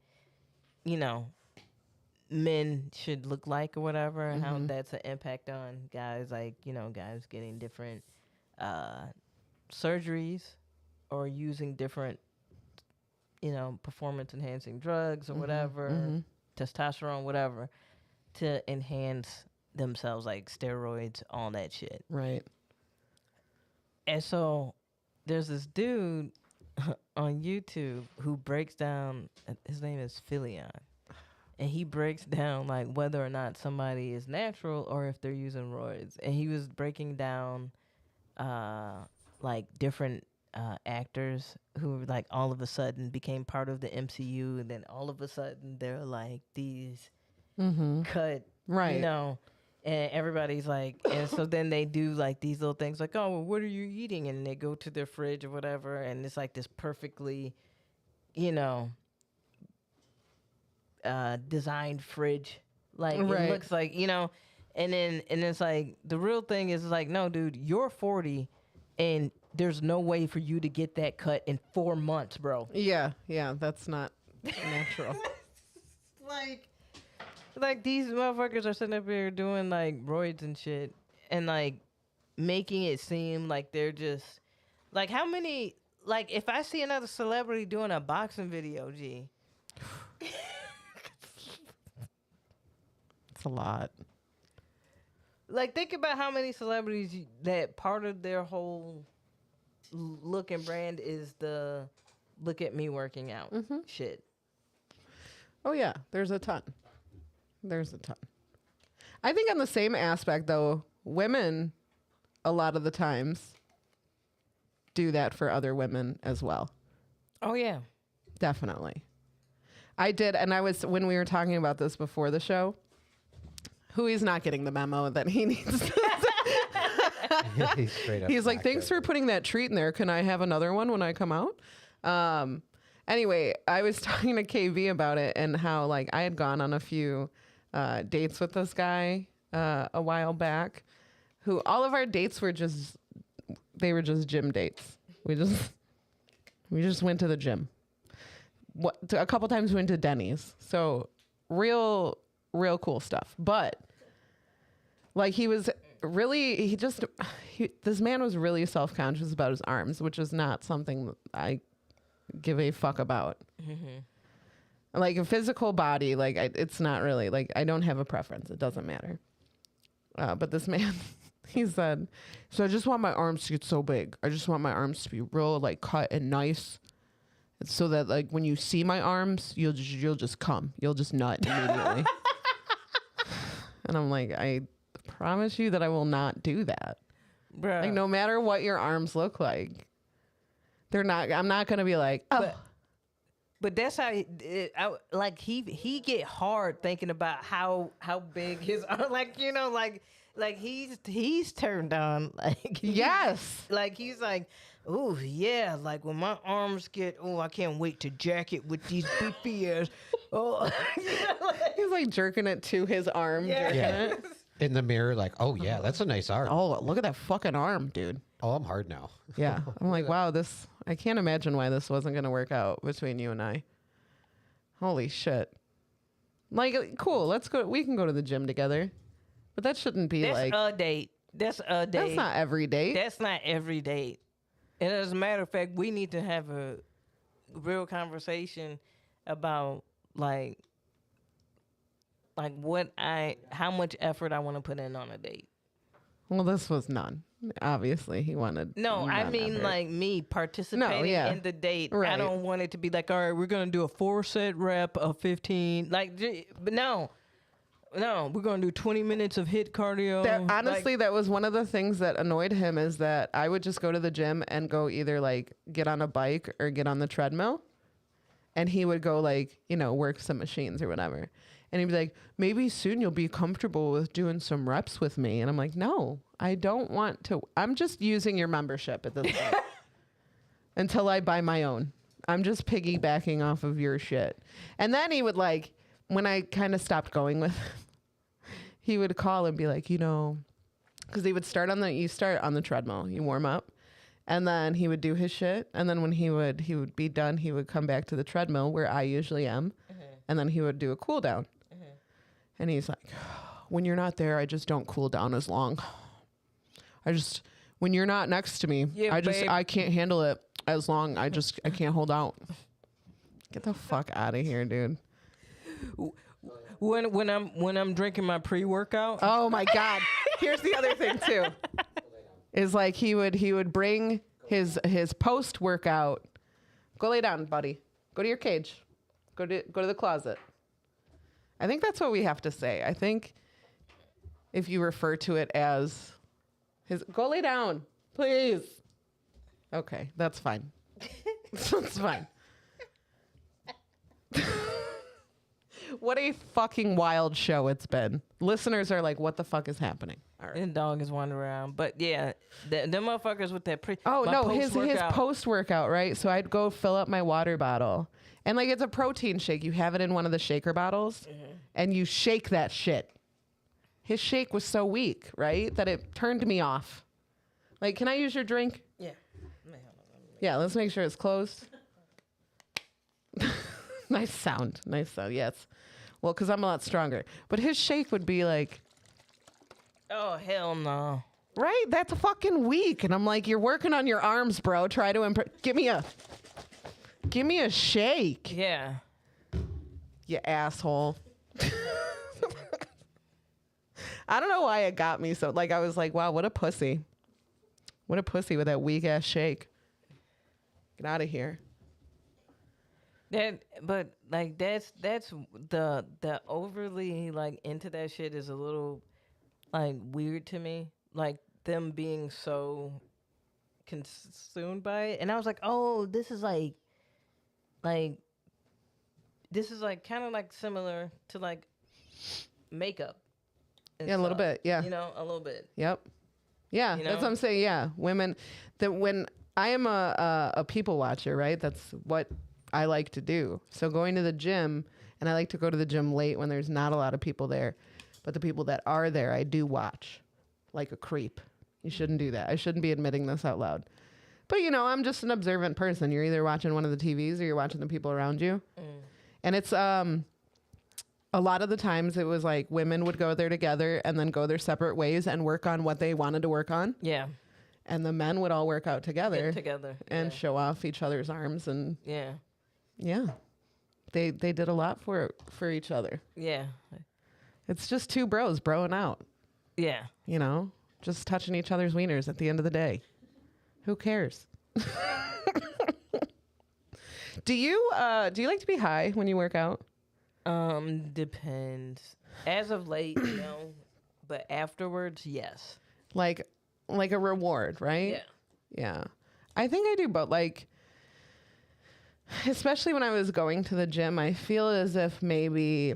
you know, men should look like or whatever, and how that's an impact on guys, like, you know, guys getting different surgeries or using different, you know, performance enhancing drugs or whatever, testosterone, whatever, to enhance themselves, like steroids, all that shit. Right. And so there's this dude on YouTube who breaks down. His name is Philion, and he breaks down like whether or not somebody is natural or if they're using roids. And he was breaking down, like different actors who like all of a sudden became part of the MCU, and then all of a sudden they're like these cut, Right. you know. And everybody's like, and so then they do like these little things like, oh, well, what are you eating? And they go to their fridge or whatever, and it's like this perfectly, you know, designed fridge. Like Right. it looks like, you know, and it's like the real thing is like, no, dude, you're 40, and there's no way for you to get that cut in 4 months, bro. Yeah, that's not natural. Like these motherfuckers are sitting up here doing like roids and shit, and like making it seem like they're just like how many like if I see another celebrity doing a boxing video, G. It's a lot. Like think about how many celebrities that part of their whole look and brand is the look at me working out shit. Oh yeah, there's a ton. I think on the same aspect though, women a lot of the times do that for other women as well. Oh yeah. Definitely. I did, and I was when we were talking about this before the show, Huey's not getting the memo that he needs. He's straight up. He's like, knocked thanks for over. putting that treat in there. Can I have another one when I come out? Anyway, I was talking to KV about it and how like I had gone on a few dates with this guy a while back, who all of our dates were just gym dates. We just went to the gym. A couple times we went to Denny's. So real cool stuff. But like this man was really self-conscious about his arms, which is not something that I give a fuck about. Like a physical body, like it's not really like I don't have a preference. It doesn't matter. But this man, he said, so I just want my arms to get so big. I just want my arms to be real like cut and nice, so that like when you see my arms, you'll just come. You'll just nut immediately. And I'm like, I promise you that I will not do that. Bruh. Like no matter what your arms look like, I'm not gonna be like, oh. But that's how he get hard thinking about how big his arm, like you know like he's turned on like Yes. like he's like, oh yeah, like when my arms get, oh I can't wait to jack it with these beefy ass. Oh, He's like jerking it to his arm. Yeah. Jerking Yeah. it. In the mirror, like, oh yeah, that's a nice arm. Oh, look at that fucking arm, dude. Oh, I'm hard now. Yeah. I'm like, wow, I can't imagine why this wasn't going to work out between you and I. Holy shit. Like, cool. Let's go. We can go to the gym together. But that shouldn't be that's like. a date. That's a date. That's not every date. That's not every date. And as a matter of fact, we need to have a real conversation about like how much effort I want to put in on a date. Well, this was none. Obviously, he wanted. No, I none mean effort. like me participating yeah. in the date. Right. I don't want it to be like, all right, we're gonna do a 4-set rep of 15. Like, but no, we're gonna do 20 minutes of HIIT cardio. Honestly, that was one of the things that annoyed him, is that I would just go to the gym and go either like get on a bike or get on the treadmill, and he would go like, work some machines or whatever. And he'd be like, maybe soon you'll be comfortable with doing some reps with me. And I'm like, no, I don't want to. I'm just using your membership at this point until I buy my own. I'm just piggybacking off of your shit. And then he would like, when I kind of stopped going with him, he would call and be like, because he would start on the treadmill, you warm up, and then he would do his shit. And then when he would be done, he would come back to the treadmill where I usually am. And then he would do a cool down. And he's like, when you're not there, I just don't cool down as long. When you're not next to me, Yeah, babe. I can't handle it as long. I can't hold out. Get the fuck out of here, dude. when I'm drinking my pre-workout. Oh my God. Here's the other thing too. Is like he would bring his post-workout Go lay down, buddy. Go to your cage. Go to the closet. I think that's what we have to say. I think if you refer to it as go lay down, please. Okay, that's fine. That's fine. What a fucking wild show it's been. Listeners are like, what the fuck is happening? All right. And dog is wandering around. But yeah, them motherfuckers with that Oh, my no, his post-workout. post-workout, right? So I'd go fill up my water bottle. And like it's a protein shake. You have it in one of the shaker bottles and you shake that shit. His shake was so weak, right? That it turned me off. Like, can I use your drink? Yeah. Yeah, let's make sure it's closed. Nice sound. Yes. Well, because I'm a lot stronger. But his shake would be like, Oh, hell no. right? That's fucking weak. And I'm like, you're working on your arms, bro. Try to give me a shake, Yeah. you asshole. I don't know why it got me so. Like, I was like, wow, what a pussy. What a pussy with that weak ass shake. Get out of here. But like that's the overly like into that shit is a little like weird to me. Like them being so consumed by it, and I was like, oh, this is like this is like kind of like similar to like makeup. and Yeah, a little stuff. bit. Yeah. You know, a little bit. Yep. Yeah, You that's know? what I'm saying. Yeah, women. That when I am a people watcher, right? That's what I like to do. So going to the gym, and I like to go to the gym late when there's not a lot of people there, but the people that are there, I do watch, like a creep. You shouldn't do that. I shouldn't be admitting this out loud. But you know, I'm just an observant person. You're either watching one of the TVs or you're watching the people around you, and it's a lot of the times it was like women would go there together and then go their separate ways and work on what they wanted to work on. Yeah. And the men would all work out together, and yeah. show off each other's arms. And Yeah. yeah, they did a lot for each other. Yeah. It's just two bros broing out, Yeah. you know, just touching each other's wieners at the end of the day. Who cares? Do you like to be high when you work out? Depends. As of late, no, but afterwards, yes. Like a reward, right? Yeah. Yeah. I think I do, but like, especially when I was going to the gym, I feel as if maybe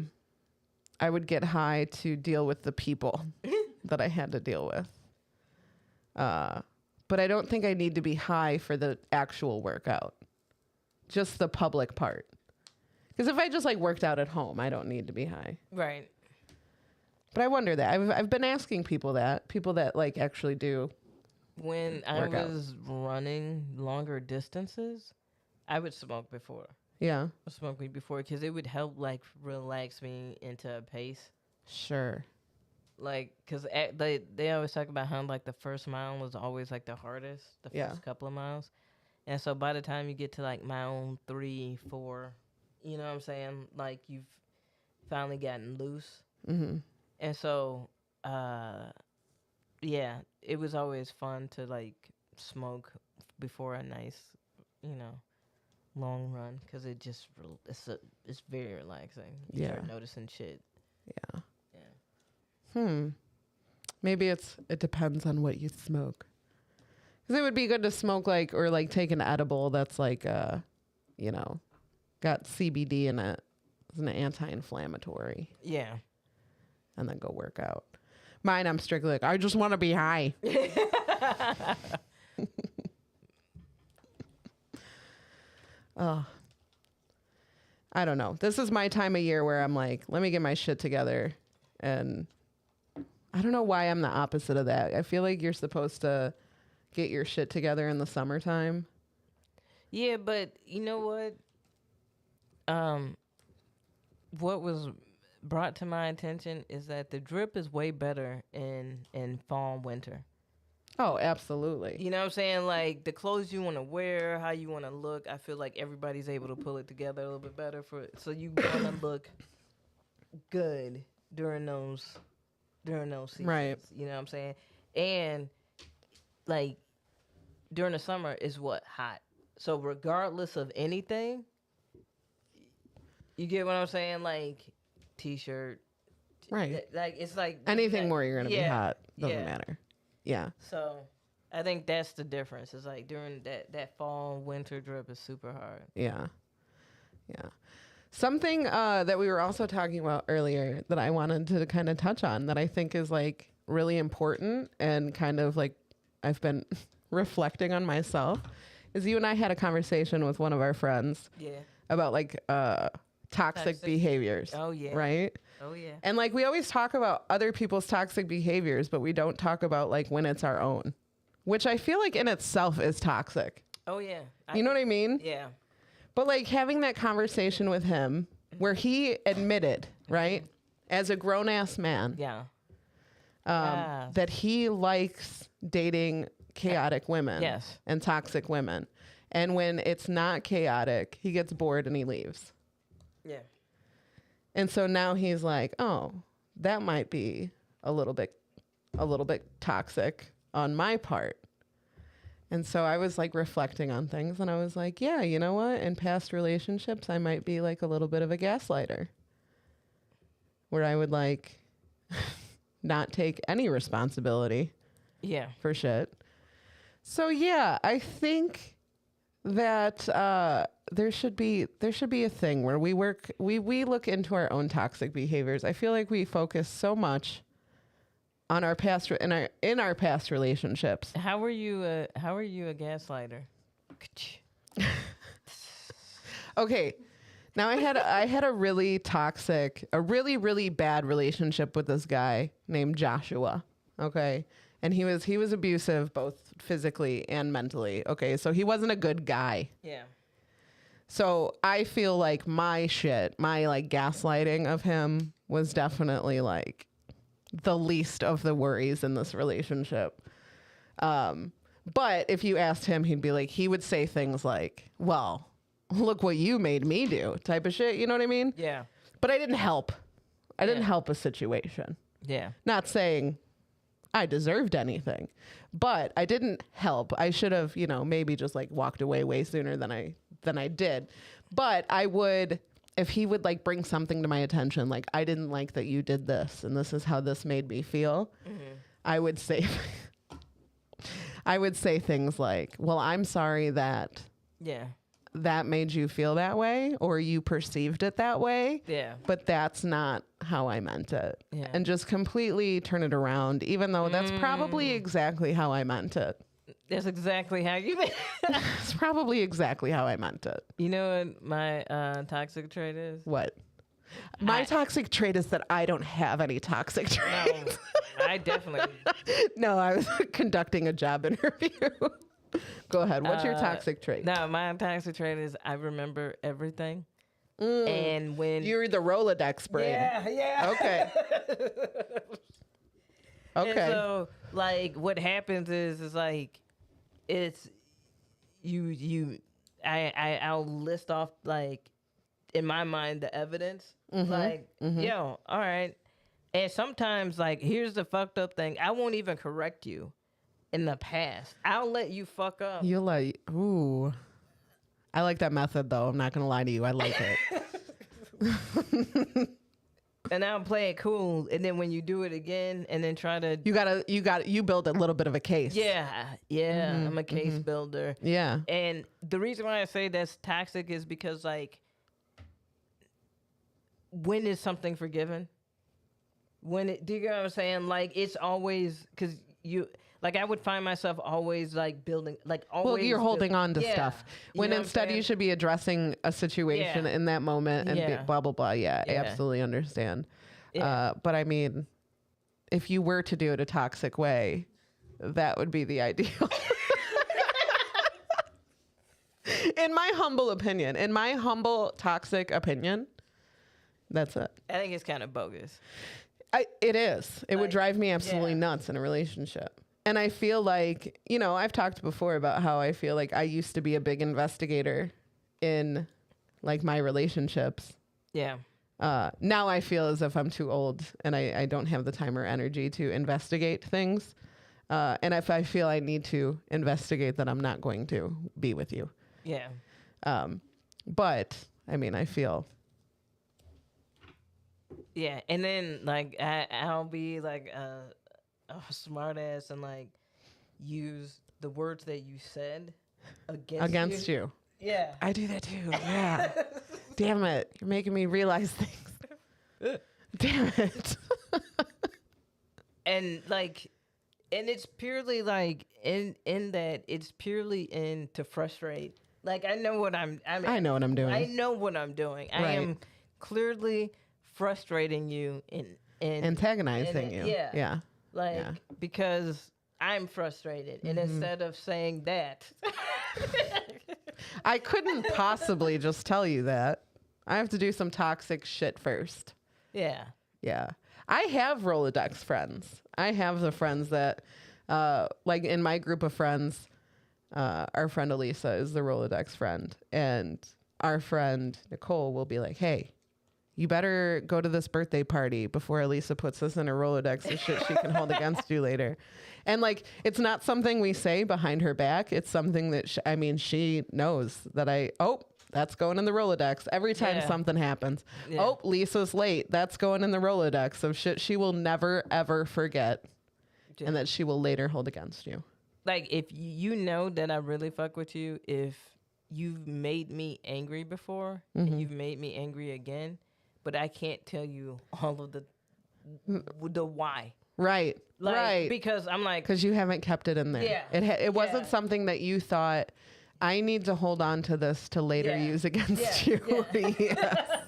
I would get high to deal with the people that I had to deal with. But I don't think I need to be high for the actual workout, just the public part. Because if I just like worked out at home, I don't need to be high. Right. But I wonder that. I've been asking people that like actually do. When I Workout. was running longer distances, I would smoke before. Yeah. I smoke weed before because it would help like relax me into a pace. Sure. Like, because they always talk about how like the first mile was always like the hardest, the Yeah. first couple of miles. And so by the time you get to like mile 3, 4, you know what I'm saying? Like you've finally gotten loose. Mm-hmm. And so, yeah, it was always fun to like smoke before a nice, you know, long run because it just it's very relaxing. You Yeah. start noticing shit. Yeah. Yeah. Maybe it depends on what you smoke. Because it would be good to smoke like or like take an edible that's like you know, got CBD in it. It's an anti-inflammatory. Yeah. And then go work out. Mine, I'm strictly like, I just want to be high. Oh, I don't know. This is my time of year where I'm like, let me get my shit together. And I don't know why I'm the opposite of that. I feel like you're supposed to get your shit together in the summertime. Yeah, but you know what? What was brought to my attention is that the drip is way better in fall and winter. Oh, absolutely. You know what I'm saying? Like the clothes you want to wear, how you want to look. I feel like everybody's able to pull it together a little bit better so you want to look good during those seasons. Right. You know what I'm saying? And like during the summer is what hot. So regardless of anything, you get what I'm saying? Like, t-shirt, Right. like it's like Anything like, where you're gonna be hot doesn't yeah. matter. Yeah. So I think that's the difference. It's like during that fall winter drip is super hard. Yeah. Yeah. Something that we were also talking about earlier that I wanted to kind of touch on that I think is like really important and kind of like I've been reflecting on myself is you and I had a conversation with one of our friends Yeah. about like toxic behaviors. Oh yeah. Right? Oh yeah. And like we always talk about other people's toxic behaviors, but we don't talk about like when it's our own, which I feel like in itself is toxic. Oh yeah. You know what I mean? Yeah. But like having that conversation with him where he admitted, right, as a grown ass man, Yeah. that he likes dating chaotic women Yes. and toxic women. And when it's not chaotic, he gets bored and he leaves. Yeah. And so now he's like, oh, that might be a little bit toxic on my part. And so I was like reflecting on things and I was like, yeah, you know what? In past relationships, I might be like a little bit of a gaslighter where I would like not take any responsibility Yeah. for shit. So yeah, I think that there should be a thing where we look into our own toxic behaviors. I feel like we focus so much on our past in our past relationships. How were you a gaslighter? Okay. Now I had a really toxic, a really, really bad relationship with this guy named Joshua. Okay. And he was abusive both physically and mentally. Okay. So he wasn't a good guy. Yeah. So I feel like my like gaslighting of him was definitely like the least of the worries in this relationship. But if you asked him, he would say things like, well, look what you made me do type of shit. You know what I mean? Yeah. But I didn't help. I didn't Yeah. help a situation. Yeah. Not saying I deserved anything, but I didn't help. I should have, maybe just like walked away way sooner than I did. But I would, if he would like bring something to my attention, like I didn't like that you did this and this is how this made me feel. I would say, things like, well, I'm sorry that Yeah. that made you feel that way or you perceived it that way. Yeah. But that's not how I meant it. Yeah. And just completely turn it around, even though that's probably exactly how I meant it. That's exactly how you meant. It's probably exactly how I meant it. You know what my toxic trait is? What? My toxic trait is that I don't have any toxic traits. No, I definitely. No, I was conducting a job interview. Go ahead. What's your toxic trait? No, my toxic trait is I remember everything. And when You're the Rolodex brain. yeah. Okay. And Okay. so like what happens is like it's I'll list off like in my mind the evidence yo, all right. And sometimes like here's the fucked up thing. I won't even correct you in the past. I'll let you fuck up. You're like, ooh. I like that method though. I'm not gonna lie to you. I like it. And I'll play it cool. And then when you do it again and then try to You build a little bit of a case. yeah, I'm a case builder. Yeah. And the reason why I say that's toxic is because, like, when is something forgiven? Do you get what I'm saying? Like, it's always, because I would find myself always, like, building, like, always. Well, you're holding on to stuff. When know what I'm instead you saying? should be addressing a situation Yeah. in that moment and Yeah. blah, blah, blah. Yeah, I Yeah. absolutely understand. Yeah. But I mean, if you were to do it a toxic way, that would be the ideal. In my humble opinion, toxic opinion, that's it. I think it's kind of bogus. It is. It would Like, drive me absolutely yeah. nuts in a relationship. And I feel like, I've talked before about how I feel like I used to be a big investigator in like my relationships. Yeah. Now I feel as if I'm too old and I don't have the time or energy to investigate things. And if I feel I need to investigate, then I'm not going to be with you. Yeah. But I mean, I feel Yeah. And then like I'll be like a smart ass and like use the words that you said against you. Yeah. I do that too. Yeah. Damn it. You're making me realize things. Damn it. And like and it's purely like in that it's purely in to frustrate. Like I know what I know what I'm doing. I know what I'm doing. I Right. am clearly frustrating you and Antagonizing you. Yeah. Yeah. Like Yeah. because I'm frustrated and instead of saying that I couldn't possibly just tell you that. I have to do some toxic shit first. yeah. Yeah. I have Rolodex friends. I have the friends that, like in my group of friends, our friend Elisa is the Rolodex friend. And our friend Nicole will be like, hey, you better go to this birthday party before Elisa puts this in her Rolodex of shit she can hold against you later. And like, it's not something we say behind her back. It's something that, she knows that that's going in the Rolodex every time Yeah. something happens. Yeah. Oh, Lisa's late. That's going in the Rolodex of shit she will never, ever forget and that she will later hold against you. Like if you know that I really fuck with you, if you've made me angry before and you've made me angry again, but I can't tell you all of the why. Right. Like, right. Because I'm like, Because you haven't kept it in there. Yeah. It wasn't Yeah. something that you thought, I need to hold on to this to later Yeah. use against Yeah. you. Yes.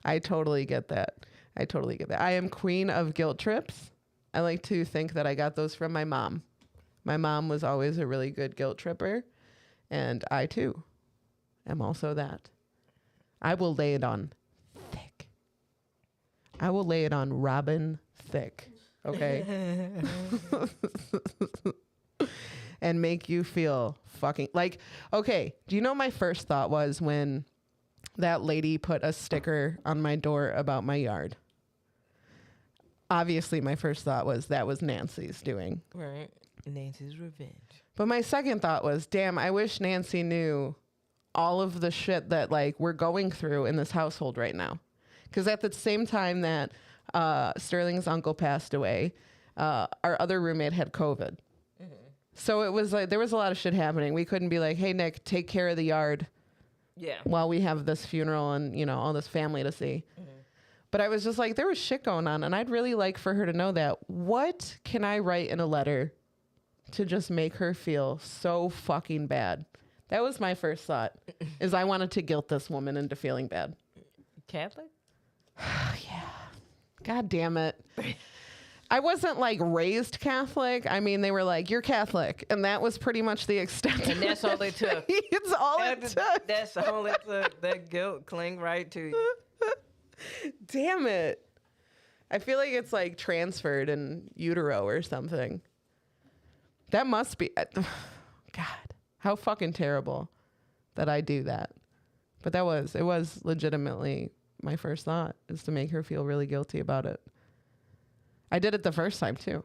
I totally get that. I am queen of guilt trips. I like to think that I got those from my mom. My mom was always a really good guilt tripper. And I too am also that. I will lay it on thick. I will lay it on Robin thick. Okay? And make you feel fucking like, okay, do you know my first thought was when that lady put a sticker on my door about my yard? Obviously, my first thought was that was Nancy's doing. right, Nancy's revenge. But my second thought was, damn, I wish Nancy knew all of the shit that like we're going through in this household right now. Because at the same time that Sterling's uncle passed away, our other roommate had COVID. So it was like there was a lot of shit happening. We couldn't be like, hey, Nick, take care of the yard Yeah. while we have this funeral and, all this family to see. But I was just like, there was shit going on. And I'd really like for her to know that. What can I write in a letter to just make her feel so fucking bad? That was my first thought, is I wanted to guilt this woman into feeling bad. Catholic? God damn it. I wasn't like raised Catholic. I mean, they were like, you're Catholic. And that was pretty much the extent. And that's all they took. It's all it took. That's all it took. That guilt cling right to you. Damn it. I feel like it's like transferred in utero or something. That must be. God, how fucking terrible that I do that. But it was legitimately my first thought, is to make her feel really guilty about it. I did it the first time too.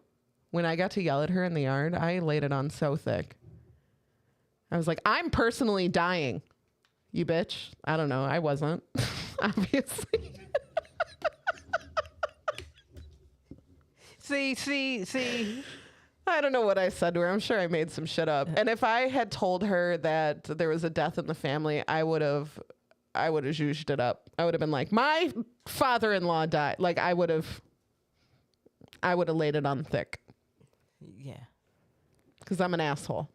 When I got to yell at her in the yard, I laid it on so thick. I was like, I'm personally dying, you bitch. I don't know. I wasn't, obviously. See. I don't know what I said to her. I'm sure I made some shit up. And if I had told her that there was a death in the family, I would have zhuzhed it up. I would have been like, my father-in-law died. Like I would have laid it on thick. Yeah. Because I'm an asshole.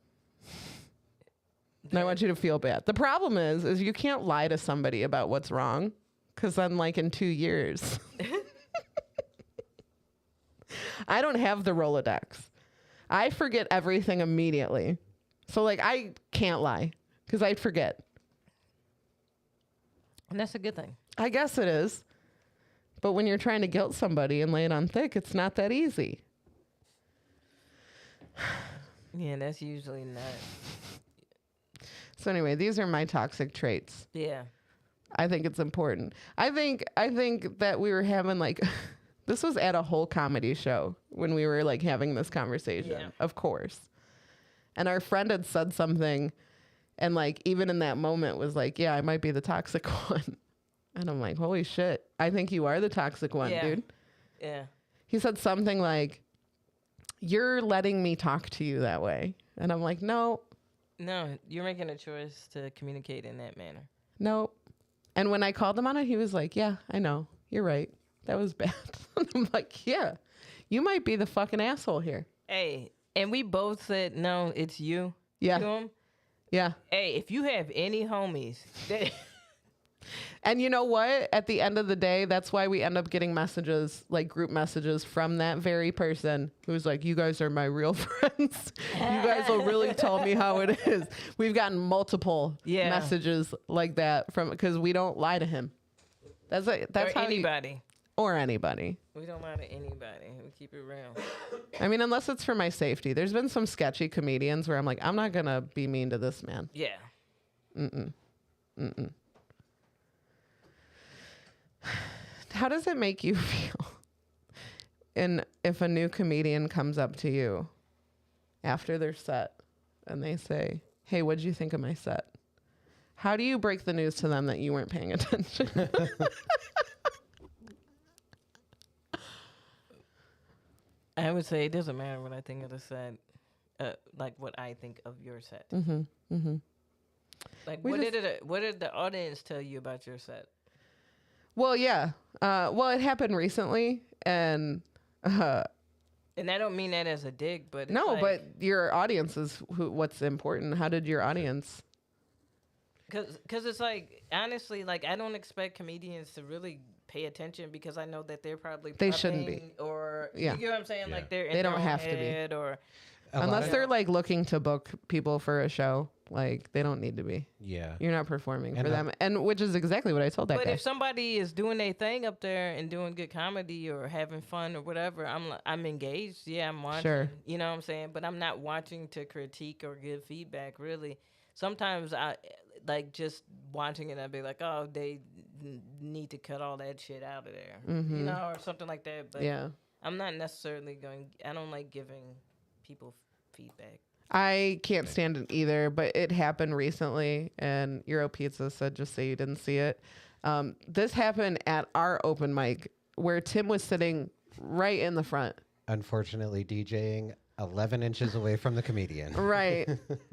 And I want you to feel bad. The problem is you can't lie to somebody about what's wrong. Because then like in 2 years, I don't have the Rolodex. I forget everything immediately. So like I can't lie because I'd forget. And that's a good thing. I guess it is. But when you're trying to guilt somebody and lay it on thick, it's not that easy. Yeah, that's usually not. So anyway, these are my toxic traits. Yeah. I think it's important. I think that we were having like this was at a whole comedy show when we were like having this conversation. Yeah. Of course. And our friend had said something, and like even in that moment was like, yeah, I might be the toxic one. And I'm like, holy shit, I think you are the toxic one, Yeah. dude. Yeah. He said something like, you're letting me talk to you that way. And I'm like, no, No, you're making a choice to communicate in that manner. no. And when I called him on it, he was like, yeah, I know. You're right. That was bad. And I'm like, yeah, you might be the fucking asshole here. Hey, and we both said, no, it's you. Yeah. To him. Yeah. Hey, if you have any homies that And you know what? At the end of the day, that's why we end up getting messages, like group messages from that very person who's like, you guys are my real friends. You guys will really tell me how it is. We've gotten multiple messages like that from, because we don't lie to him. That's or how anybody. or anybody. We don't lie to anybody. We keep it real. I mean, unless it's for my safety. There's been some sketchy comedians where I'm like, I'm not going to be mean to this man. Yeah. How does it make you feel if a new comedian comes up to you after their set and they say, hey, what'd you think of my set? How do you break the news to them that you weren't paying attention? I would say it doesn't matter what I think of the set, like what I think of your set. Like, what did the audience tell you about your set? Well, yeah. Well, it happened recently, and And I don't mean that as a dig, but it's no, like, but your audience is what's important. How did your audience? Because it's like, honestly, like, I don't expect comedians to really pay attention because I know that they're probably They shouldn't be. prepping or Yeah. you get what I'm saying? Yeah. Like, they're in They their don't own have to be. head or A lot Unless of- they're like looking to book people for a show, like they don't need to be. Yeah. You're not performing And for them, and which is exactly what I told that But guy. if somebody is doing their thing up there and doing good comedy or having fun or whatever, I'm engaged. Yeah, I'm watching. Sure. You know what I'm saying? But I'm not watching to critique or give feedback. Really, sometimes I like just watching it. I'd be like, oh, they need to cut all that shit out of there, you know, or something like that. But Yeah. I'm not necessarily going. I don't like giving people feedback. I can't stand it either, but it happened recently, and Euro Pizza said just say you didn't see it. This happened at our open mic where Tim was sitting right in the front. Unfortunately, DJing 11 inches away from the comedian. Right.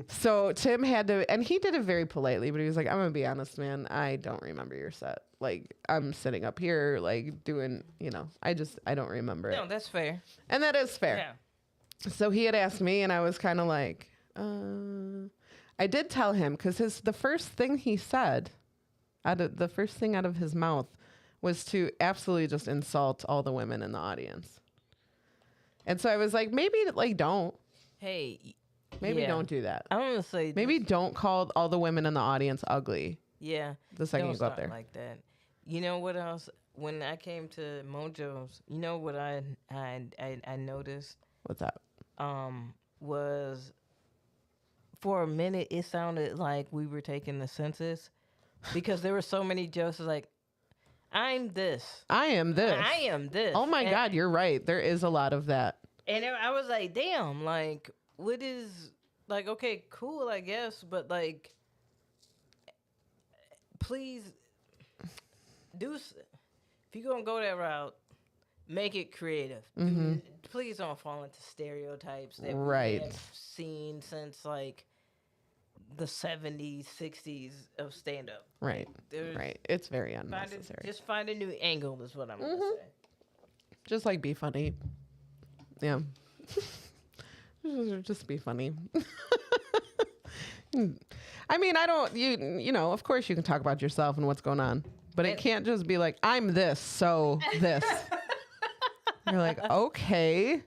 So Tim had to, and he did it very politely, but he was like, I'm going to be honest, man. I don't remember your set. Like, I'm sitting up here, like, doing, you know, I don't remember it. No, that's fair. And that is fair. Yeah. So he had asked me, and I was kind of like, I did tell him because the first thing he said, the first thing out of his mouth, was to absolutely just insult all the women in the audience. And so I was like, maybe like don't, Hey. maybe yeah. don't do that. I'm gonna say Maybe don't call all the women in the audience ugly Yeah. the second Don't you go up start there. like that. You know what else? When I came to Mojo's, you know what I noticed What's that? was for a minute it sounded like we were taking the census because there were so many jokes like I'm this. I am this. I am this. Oh my And- God, you're right. There is a lot of that. And I was like, damn, like, what is, like, okay, cool, I guess, but, like, please, if you're going to go that route, make it creative. Please don't fall into stereotypes that Right. we have seen since, like, the 70s, 60s of stand-up. Right. There's- Right. It's very Find unnecessary. just find a new angle is what I'm going to say. Just like be funny. Yeah. Just be funny. I mean, I don't, you know, of course you can talk about yourself and what's going on, but it can't just be like, I'm this, so this. You're like, okay.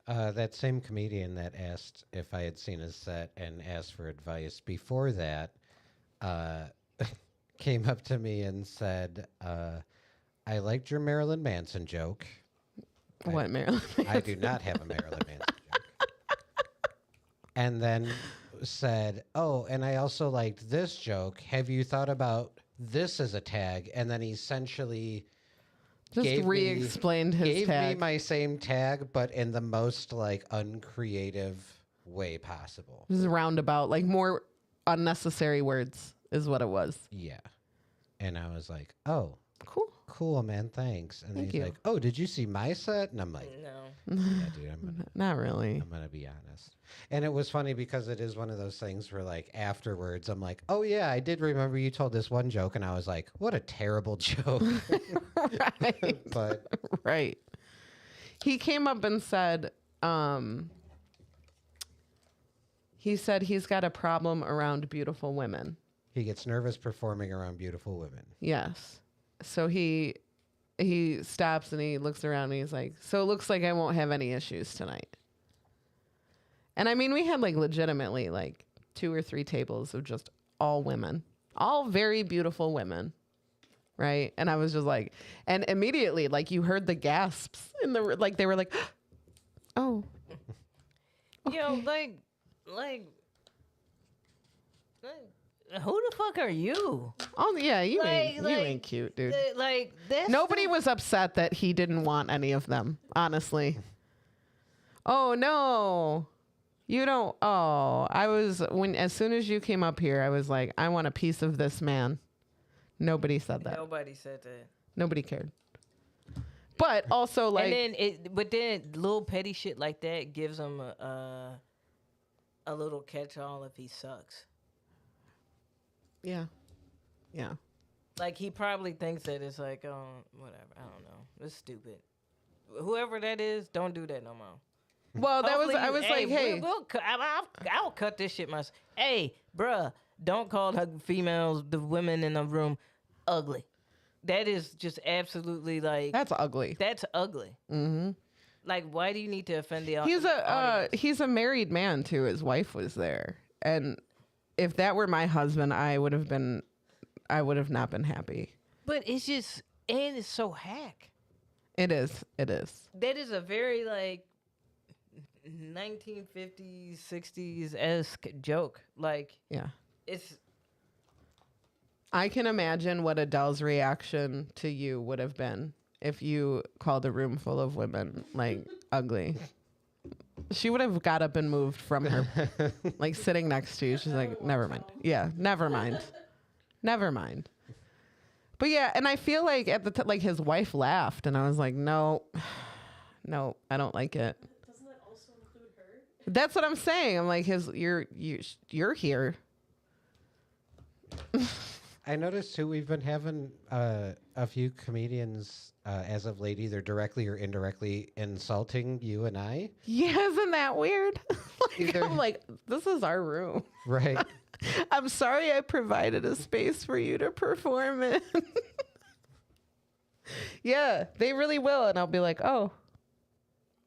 That same comedian that asked if I had seen his set and asked for advice before that came up to me and said, I liked your Marilyn Manson joke. What, Marilyn? I do not have a Marilyn Manson joke. And then said, oh, and I also liked this joke. Have you thought about this as a tag? And then essentially Just gave me- re-explained his gave tag. me my same tag, but in the most like uncreative way possible. This is roundabout, like more unnecessary words is what it was. Yeah. And I was like, oh, Cool. man, thanks. And Thank he's you. like, oh, did you see my set? And I'm like, No. yeah, dude, Not really. I'm gonna be honest. And it was funny because it is one of those things where like afterwards I'm like, oh yeah, I did remember you told this one joke, and I was like, what a terrible joke. Right. But Right. He came up and said, he said he's got a problem around beautiful women. he gets nervous performing around beautiful women. Yes. So he stops and he looks around and he's like, so it looks like I won't have any issues tonight. And I mean, we had like legitimately like 2 or 3 tables of just all women, all very beautiful women. Right. And I was just like, and immediately like you heard the gasps in the, like they were like, oh, Yo, who the fuck are you? oh yeah, you ain't Like, cute, dude. Like that's Nobody was upset that he didn't want any of them, honestly. Oh no. You don't. Oh, as soon as you came up here, I was like, I want a piece of this man. Nobody said that. Nobody said that. Nobody cared. But also like, But then little petty shit like that gives him a little catch-all if he sucks. yeah. Like he probably thinks that it's like, oh, whatever. I don't know. It's stupid. Whoever that is, don't do that no more. Well, I was like, hey, I'll cut this shit myself. Hey, bruh, don't call the females, the women in the room, ugly. That is just absolutely like that's ugly. That's ugly. Mm-hmm. Like, why do you need to offend the He's he's a married man too. His wife was there, and if that were my husband, I would have not been happy. But it's just, and it's so hack. It is. That is a very like 1950s, 60s-esque joke. Like, Yeah. it's. I can imagine what Adele's reaction to you would have been if you called a room full of women like ugly. She would have got up and moved from her, like sitting next to you. She's like, never mind. Yeah, never mind. But yeah, and I feel like at the like his wife laughed, and I was like, no, I don't like it. Doesn't that also include her? That's what I'm saying. I'm like, you're here. I noticed too, we've been having a few comedians as of late, either directly or indirectly insulting you and I. Yeah, isn't that weird? Either- I'm like, this is our room. Right. I'm sorry I provided a space for you to perform in. Yeah, they really will. And I'll be like, oh,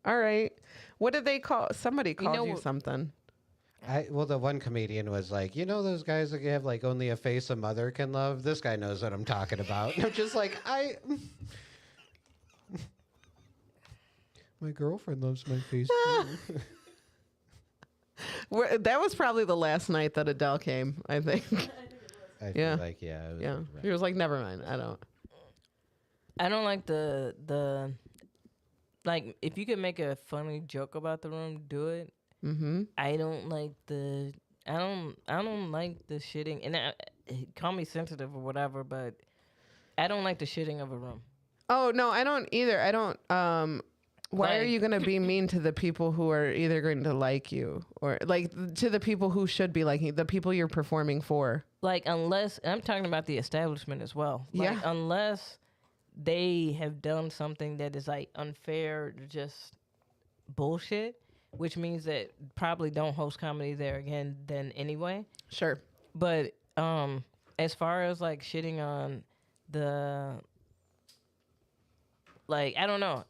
all right. What did they call? Somebody called you something. Well, the one comedian was like, you know, those guys that have like only a face a mother can love. This guy knows what I'm talking about. And I'm just like, my girlfriend loves my face too. That was probably the last night that Adele came, I think. I Yeah. feel like, yeah. It was Yeah. right. She was like, never mind. I don't. like the like, if you could make a funny joke about the room, do it. Mm-hmm. I don't like the shitting, and call me sensitive or whatever, but I don't like the shitting of a room. Oh, no, I don't either. I don't. Why are Like- you going to be mean to the people who are either going to like you or like to the people who should be liking the people you're performing for? Like, unless, and I'm talking about the establishment as well. Like, Yeah. unless they have done something that is like unfair, just bullshit, which means that probably don't host comedy there again then anyway. Sure. But as far as like shitting on the, like, I don't know.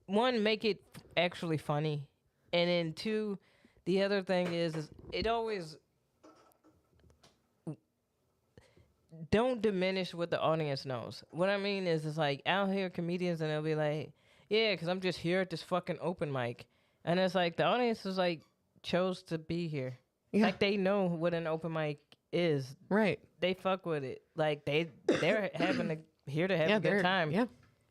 One, make it actually funny, and then 2, the other thing is it always don't diminish what the audience knows. What I mean is, it's like I'll hear comedians and they'll be like, yeah, because I'm just here at this fucking open mic, and it's like the audience is like chose to be here. Yeah. Like they know what an open mic is. Right. They fuck with it. Like they're here to have a good time. Yeah.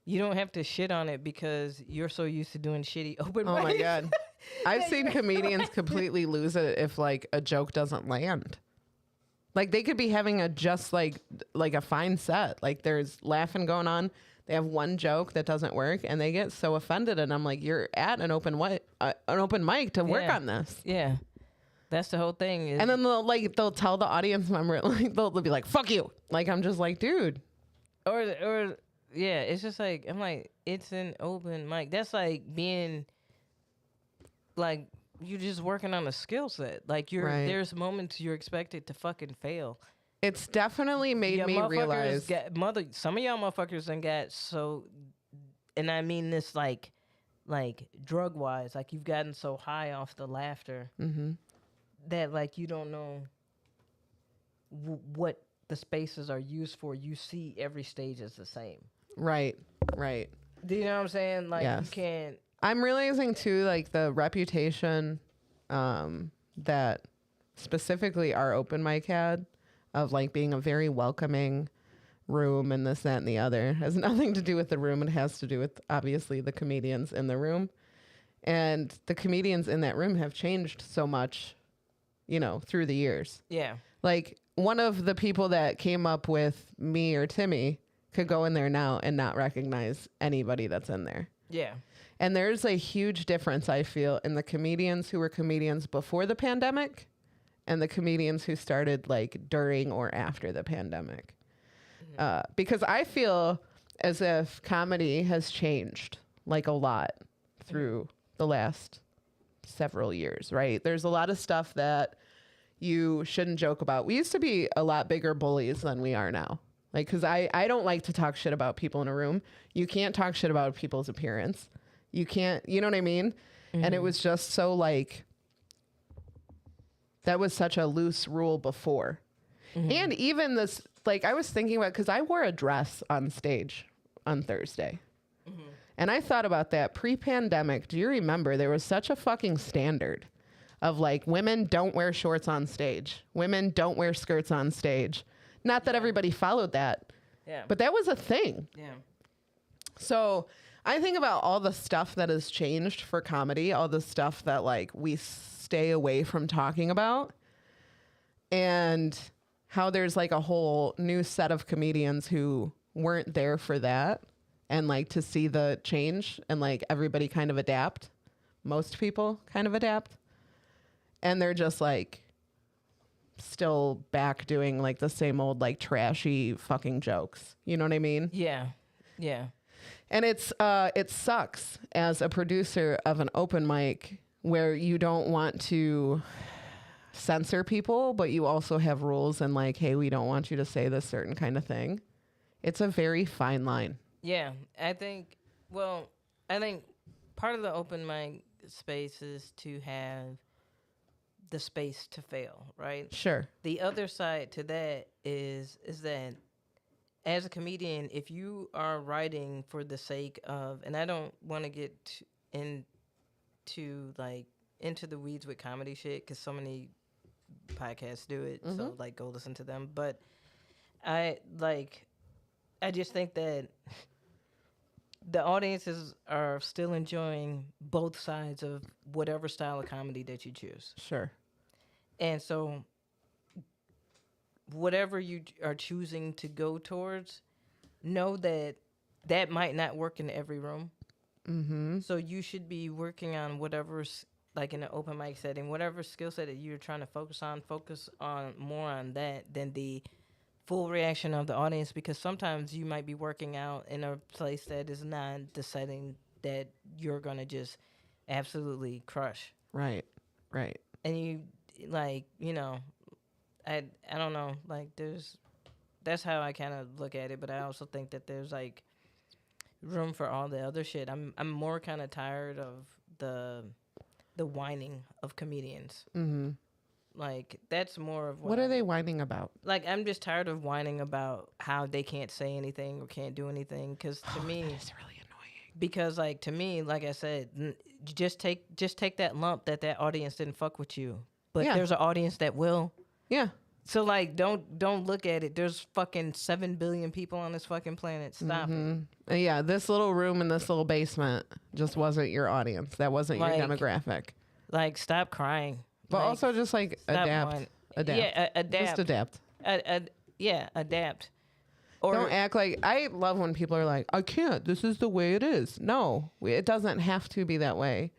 You don't have to shit on it because you're so used to doing shitty open mics. Oh my God. I've seen comedians completely lose it if like a joke doesn't land. Like they could be having a just like a fine set. Like there's laughing going on. They have one joke that doesn't work and they get so offended. And I'm like, you're at an open mic to work on this. Yeah. That's the whole thing. And then they'll tell the audience member, like they'll be like, fuck you. Like, I'm just like, dude. Or yeah, it's just like, I'm like, it's an open mic. That's like being like, you're just working on a skill set. Like there's moments you're expected to fucking fail. It's definitely made me realize. Some of y'all motherfuckers done got so, and I mean this like drug wise, like you've gotten so high off the laughter that like you don't know what the spaces are used for. You see every stage as the same. Right. Do you know what I'm saying? Like you can't. I'm realizing too, like the reputation that specifically our open mic had of like being a very welcoming room and this, that, and the other has nothing to do with the room. It has to do with obviously the comedians in the room, and the comedians in that room have changed so much, you know, through the years. Yeah. Like one of the people that came up with me or Timmy could go in there now and not recognize anybody that's in there. Yeah. And there's a huge difference, I feel, in the comedians who were comedians before the pandemic and the comedians who started like during or after the pandemic. Because I feel as if comedy has changed like a lot through the last several years, right? There's a lot of stuff that you shouldn't joke about. We used to be a lot bigger bullies than we are now. Like, because I don't like to talk shit about people in a room. You can't talk shit about people's appearance. You can't, you know what I mean? And it was just so like, that was such a loose rule before. And even this, like I was thinking about, because I wore a dress on stage on Thursday. And I thought about that pre-pandemic. Do you remember there was such a fucking standard of like women don't wear shorts on stage. Women don't wear skirts on stage. Not that everybody followed that. Yeah. But that was a thing. Yeah. So I think about all the stuff that has changed for comedy, all the stuff that like we stay away from talking about, and how there's like a whole new set of comedians who weren't there for that, and like to see the change and like everybody kind of adapt. Most people kind of adapt. And they're just like still back doing like the same old like trashy fucking jokes. You know what I mean? Yeah. Yeah. And it sucks as a producer of an open mic where you don't want to censor people, but you also have rules and like, hey, we don't want you to say this certain kind of thing. It's a very fine line. Yeah. I think part of the open mic space is to have the space to fail, right? Sure. The other side to that is that as a comedian, if you are writing for the sake of, and I don't want to get into the weeds with comedy shit because so many podcasts do it, so like go listen to them. But I just think that the audiences are still enjoying both sides of whatever style of comedy that you choose. Sure. And so whatever you are choosing to go towards, know that that might not work in every room. Mm-hmm. So you should be working on whatever's, like in an open mic setting, whatever skill set that you're trying to focus on more on that than the full reaction of the audience, because sometimes you might be working out in a place that is not the setting that you're going to just absolutely crush. Right. And you, like, you know, I don't know, like that's how I kind of look at it, but I also think that there's like room for all the other shit. I'm more kind of tired of the whining of comedians. Mm-hmm. Like that's more of what are they whining about? Like I'm just tired of whining about how they can't say anything or can't do anything, because to me it's really annoying. Because like to me, like I said, just take that lump that audience didn't fuck with you, but there's an audience that will. Yeah. So like, don't look at it. There's fucking 7 billion people on this fucking planet. Stop it. Yeah, this little room in this little basement just wasn't your audience. That wasn't your demographic. Like, stop crying. But Like, also just like stop adapt. whining. Adapt. Yeah, adapt. Just adapt. Yeah, adapt. Or Don't act like, I love when people are like, I can't. This is the way it is. No, it doesn't have to be that way.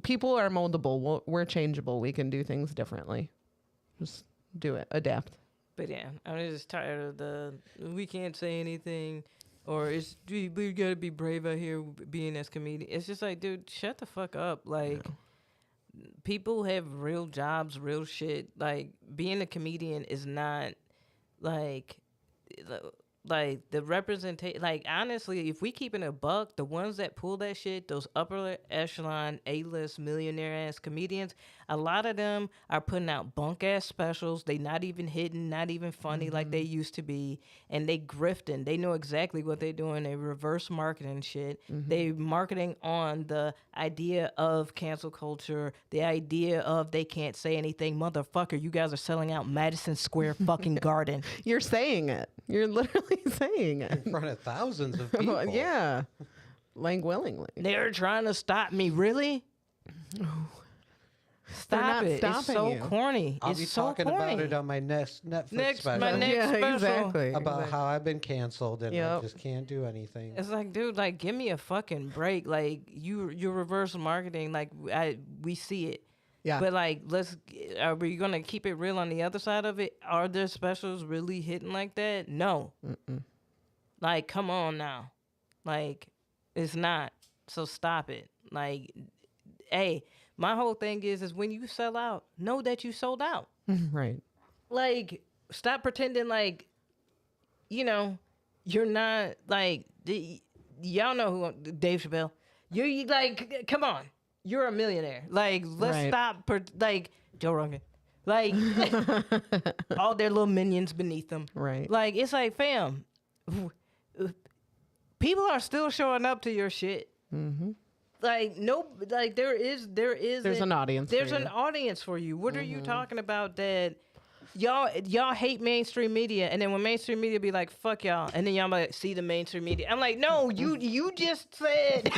People are moldable. We're changeable. We can do things differently. Just do it. Adapt. But yeah, I'm just tired of the we can't say anything, or it's we gotta be brave out here being as comedian. It's just like, dude, shut the fuck up. Like, people have real jobs, real shit. Like, being a comedian is not like the representation. Like, honestly, if we keep it a buck, the ones that pull that shit, those upper echelon A-list millionaire ass comedians, a lot of them are putting out bunk ass specials. They not even hitting, not even funny like they used to be, and they grifting. They know exactly what they're doing. They reverse marketing shit. They marketing on the idea of cancel culture, the idea of they can't say anything. Motherfucker, you guys are selling out Madison Square fucking Garden. You're saying it. You're literally saying it. In front of thousands of people. Yeah. Like willingly. They're trying to stop me. Really? Stop not it. It's stopping so you. corny. I'll it's be so talking corny. about it on my next Netflix Next- special. my next Yeah, special. exactly. About how I've been canceled and I Yep. just can't do anything. It's like, dude, like, give me a fucking break. Like, you're reverse marketing. Like, we see it. Yeah. But like, are we gonna keep it real on the other side of it? Are their specials really hitting like that? No. Like, come on now. Like, it's not. So stop it. Like, hey, my whole thing is when you sell out, know that you sold out. Right. Like, stop pretending like, you're not like y'all know who Dave Chappelle. You like, come on. You're a millionaire. Like, let's Right. stop. Like, Joe Rogan. Like, all their little minions beneath them. Right. Like, it's like, fam, people are still showing up to your shit. Like, no, like, there's an audience for There's you. an audience for you. What are you talking about that y'all hate mainstream media, and then when mainstream media be like, fuck y'all, and then y'all might see the mainstream media. I'm like, no, you just said.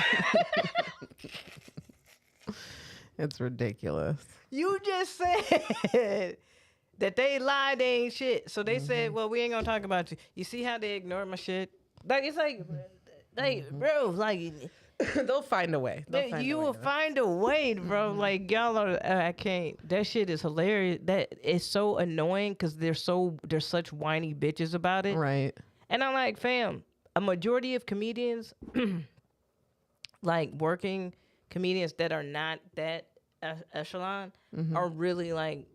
It's ridiculous. You just said that they lied, they ain't shit. So they said, well, we ain't gonna talk about you. You see how they ignore my shit? Like, it's like, bro, like, They'll find a way. you will find a way, bro. Like, y'all are, I can't. That shit is hilarious. That is so annoying because they're such whiny bitches about it. Right. And I'm like, fam, a majority of comedians, like working comedians that are not that echelon, are really like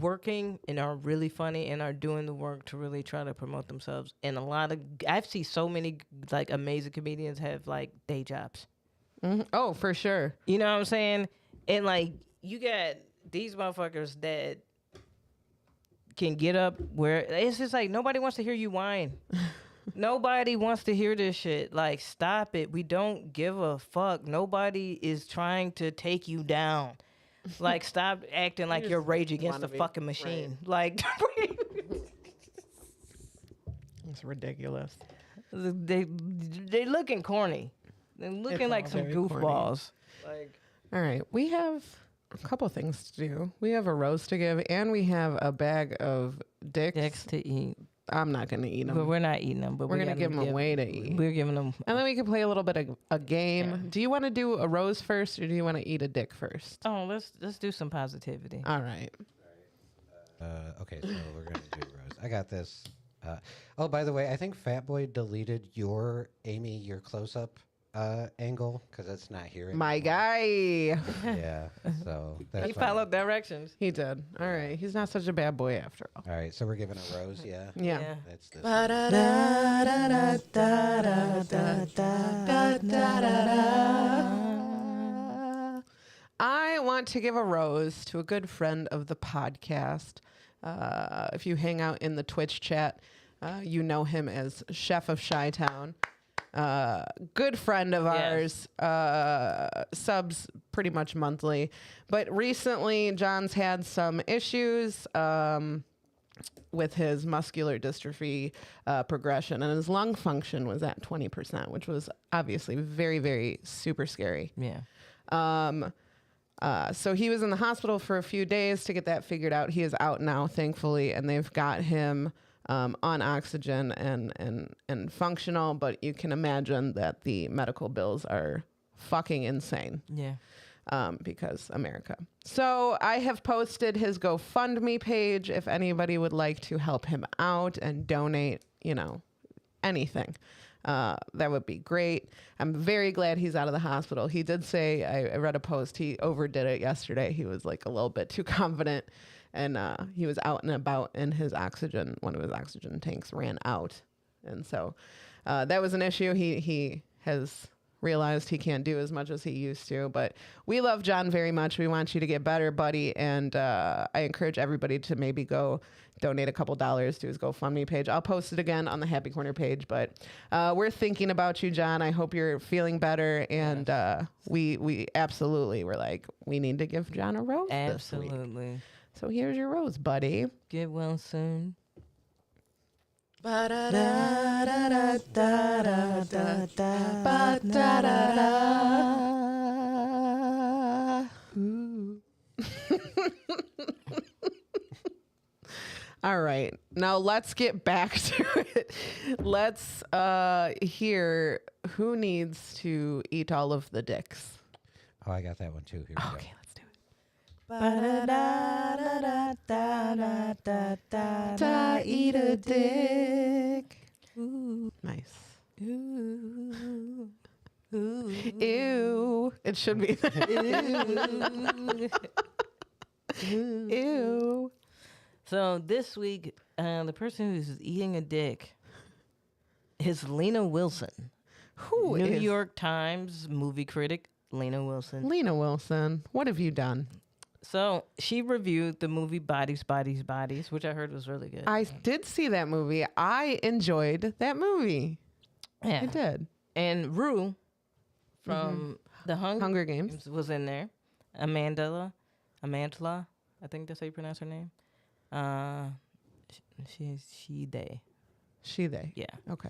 working and are really funny and are doing the work to really try to promote themselves. And I've seen so many like amazing comedians have like day jobs. Oh, for sure. You know what I'm saying? And like, you got these motherfuckers that can get up where it's just like nobody wants to hear you whine. Nobody wants to hear this shit. Like, stop it. We don't give a fuck. Nobody is trying to take you down. Like, stop acting like you're Rage Against the fucking machine. Like, It's ridiculous. they looking corny. They're looking all like some very corny. goofballs. Like, All right. We have a couple things to do. We have a rose to give, and we have a bag of dicks. dicks to eat. I'm not going to eat But them. we're not eating them. But We're going to give them away to eat. We're giving them. And then we can play a little bit of a game. Yeah. Do you want to do a rose first, or do you want to eat a dick first? Oh, let's do some positivity. All right. Okay, so we're going to do Rose. I got this. Oh, by the way, I think Fatboy deleted your close-up angle because it's not here anymore. My guy. Yeah, so that's He why. followed directions. He did. All right. He's not such a bad boy after all. All right, so we're giving a Rose, yeah? Yeah. That's this. I want to give a rose to a good friend of the podcast. If you hang out in the Twitch chat, you know him as Chef of Chi-Town. Good friend of Yes. ours, subs pretty much monthly. But recently, John's had some issues with his muscular dystrophy progression, and his lung function was at 20%, which was obviously very, very super scary. Yeah. So he was in the hospital for a few days to get that figured out. He is out now, thankfully, and they've got him on oxygen and functional. But you can imagine that the medical bills are fucking insane. Yeah. Because America. So I have posted his GoFundMe page if anybody would like to help him out and donate, anything. That would be great. I'm very glad he's out of the hospital. He did say, I read a post, he overdid it yesterday. He was like a little bit too confident, and he was out and about, and one of his oxygen tanks ran out. And so that was an issue. He has realized he can't do as much as he used to, but we love John very much. We want you to get better, buddy. And I encourage everybody to maybe go donate a couple dollars to his GoFundMe page. I'll post it again on the Happy Corner page, but we're thinking about you, John. I hope you're feeling better. And we absolutely were like, we need to give John a rose this week. Absolutely. So here's your rose, buddy. Get well soon. All right, now let's get back to it. Let's hear who needs to eat all of the dicks. Oh, I got that one too. Here we Okay, let's do it. Eat a dick. Nice. Ooh. Ew. It should be. Ew. So this week, the person who's eating a dick is Lena Wilson. Who New is York Times movie critic Lena Wilson. Lena Wilson? What have you done? So she reviewed the movie Bodies, Bodies, Bodies, which I heard was really good. I did see that movie. I enjoyed that movie. Yeah. I did. And Rue from the Hunger Games. was in there. Amandla, I think that's how you pronounce her name. They. She, they. Yeah. Okay.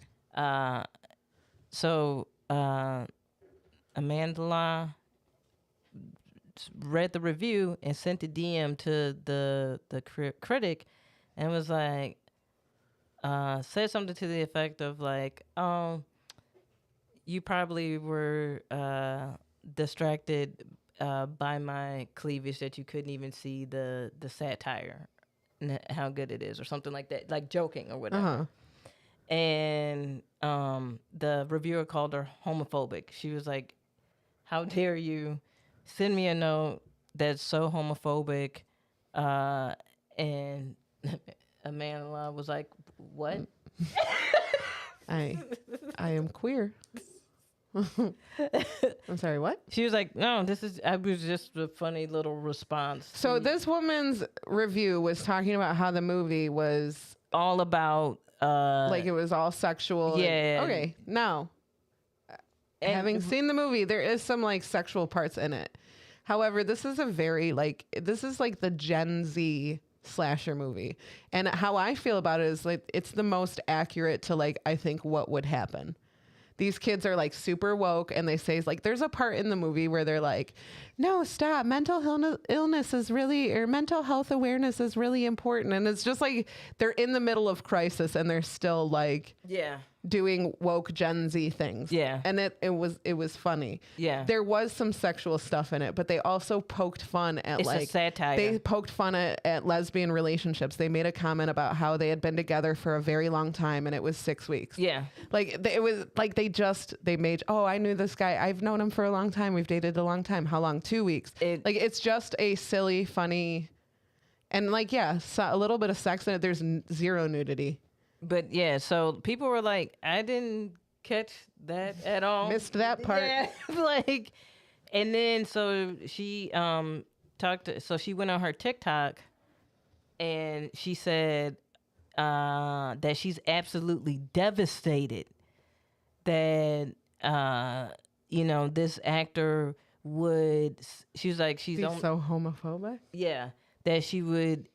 So Amandla read the review and sent a DM to the critic and was like, said something to the effect of like, oh, you probably were distracted by my cleavage that you couldn't even see the satire and how good it is or something like that, like joking or whatever. Uh-huh. And the reviewer called her homophobic. She was like, how dare you send me a note that's so homophobic? And Amanda was like, what? I am queer. I'm sorry, what? She was like, no, I was just a funny little response. So this woman's review was talking about how the movie was all about like it was all sexual. Yeah. Okay. Now, having seen the movie, there is some like sexual parts in it. However, this is this is like the Gen Z slasher movie. And how I feel about it is like it's the most accurate to like I think what would happen. These kids are like super woke, and they say like there's a part in the movie where they're like, no, stop, mental illness is really, or mental health awareness is really important. And it's just like they're in the middle of crisis and they're still like doing woke Gen Z things. Yeah. And it was funny. Yeah. There was some sexual stuff in it, but they also poked fun at It's a like satire. They poked fun at lesbian relationships. They made a comment about how they had been together for a very long time and it was 6 weeks. Yeah. Like it was like they made, oh, I knew this guy. I've known him for a long time. We've dated a long time. How long? 2 weeks. Like it's just a silly, funny, and like, yeah, so a little bit of sex in it. There's zero nudity. But yeah, so people were like, I didn't catch that at all. Missed that part. Yeah, like, and then so she so she went on her TikTok and she said that she's absolutely devastated that this actor would. She's like she's so homophobic. Yeah, that she would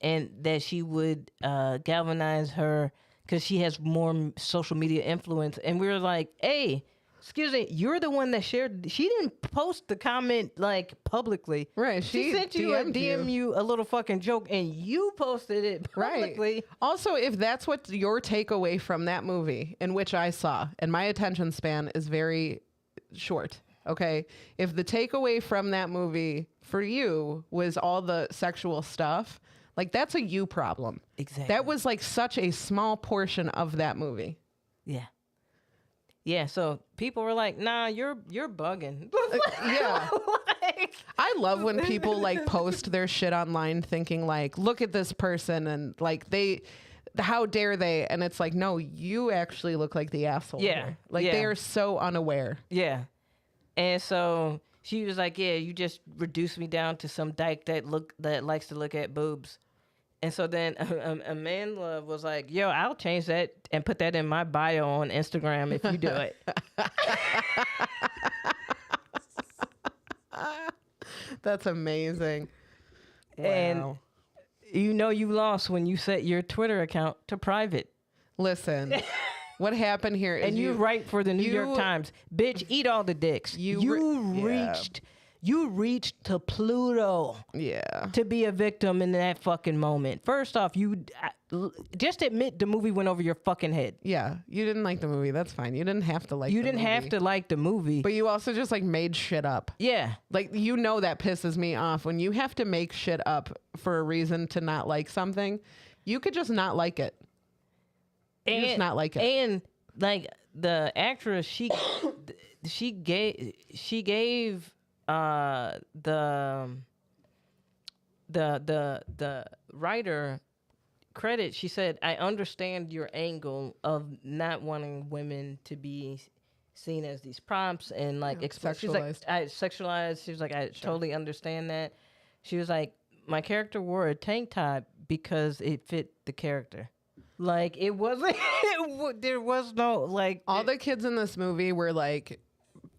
galvanize her because she has more social media influence. And we were like, hey, excuse me, you're the one that shared. She didn't post the comment like publicly. Right. She sent you a DM'd DM you a little fucking joke, and you posted it publicly. Right. Also, if that's what your takeaway from that movie, in which I saw, and my attention span is very short. Okay. If the takeaway from that movie for you was all the sexual stuff, like that's a you problem. Exactly. That was like such a small portion of that movie. Yeah. Yeah, so people were like, "Nah, you're bugging." Yeah. Like, I love when people like post their shit online thinking like, look at this person and like how dare they? And it's like, no, you actually look like the asshole. Yeah, here. Like yeah. they are so unaware. yeah. And so she was like, "Yeah, you just reduced me down to some dyke that likes to look at boobs." And so then Amanda was like, "Yo, I'll change that and put that in my bio on Instagram if you do it." That's amazing. And Wow. you know you lost when you set your Twitter account to private. Listen, what happened here is And you write for the New York you- Times. Bitch, eat all the dicks. Yeah. You reached to Pluto Yeah. to be a victim in that fucking moment. First off, just admit the movie went over your fucking head. Yeah. You didn't like the movie. That's fine. You didn't have to like You the didn't have movie. to like the movie. But you also just like made shit up. Yeah. Like, you know, that pisses me off when you have to make shit up for a reason to not like something. You could just not like it. You just not like it. And like the actress, she gave the writer credit. She said, "I understand your angle of not wanting women to be seen as these prompts and like she's like, sexualized. sexualized." She was like, "I totally understand that." She was like, "My character wore a tank top because it fit the character." Like it wasn't. There was no like All the kids in this movie were like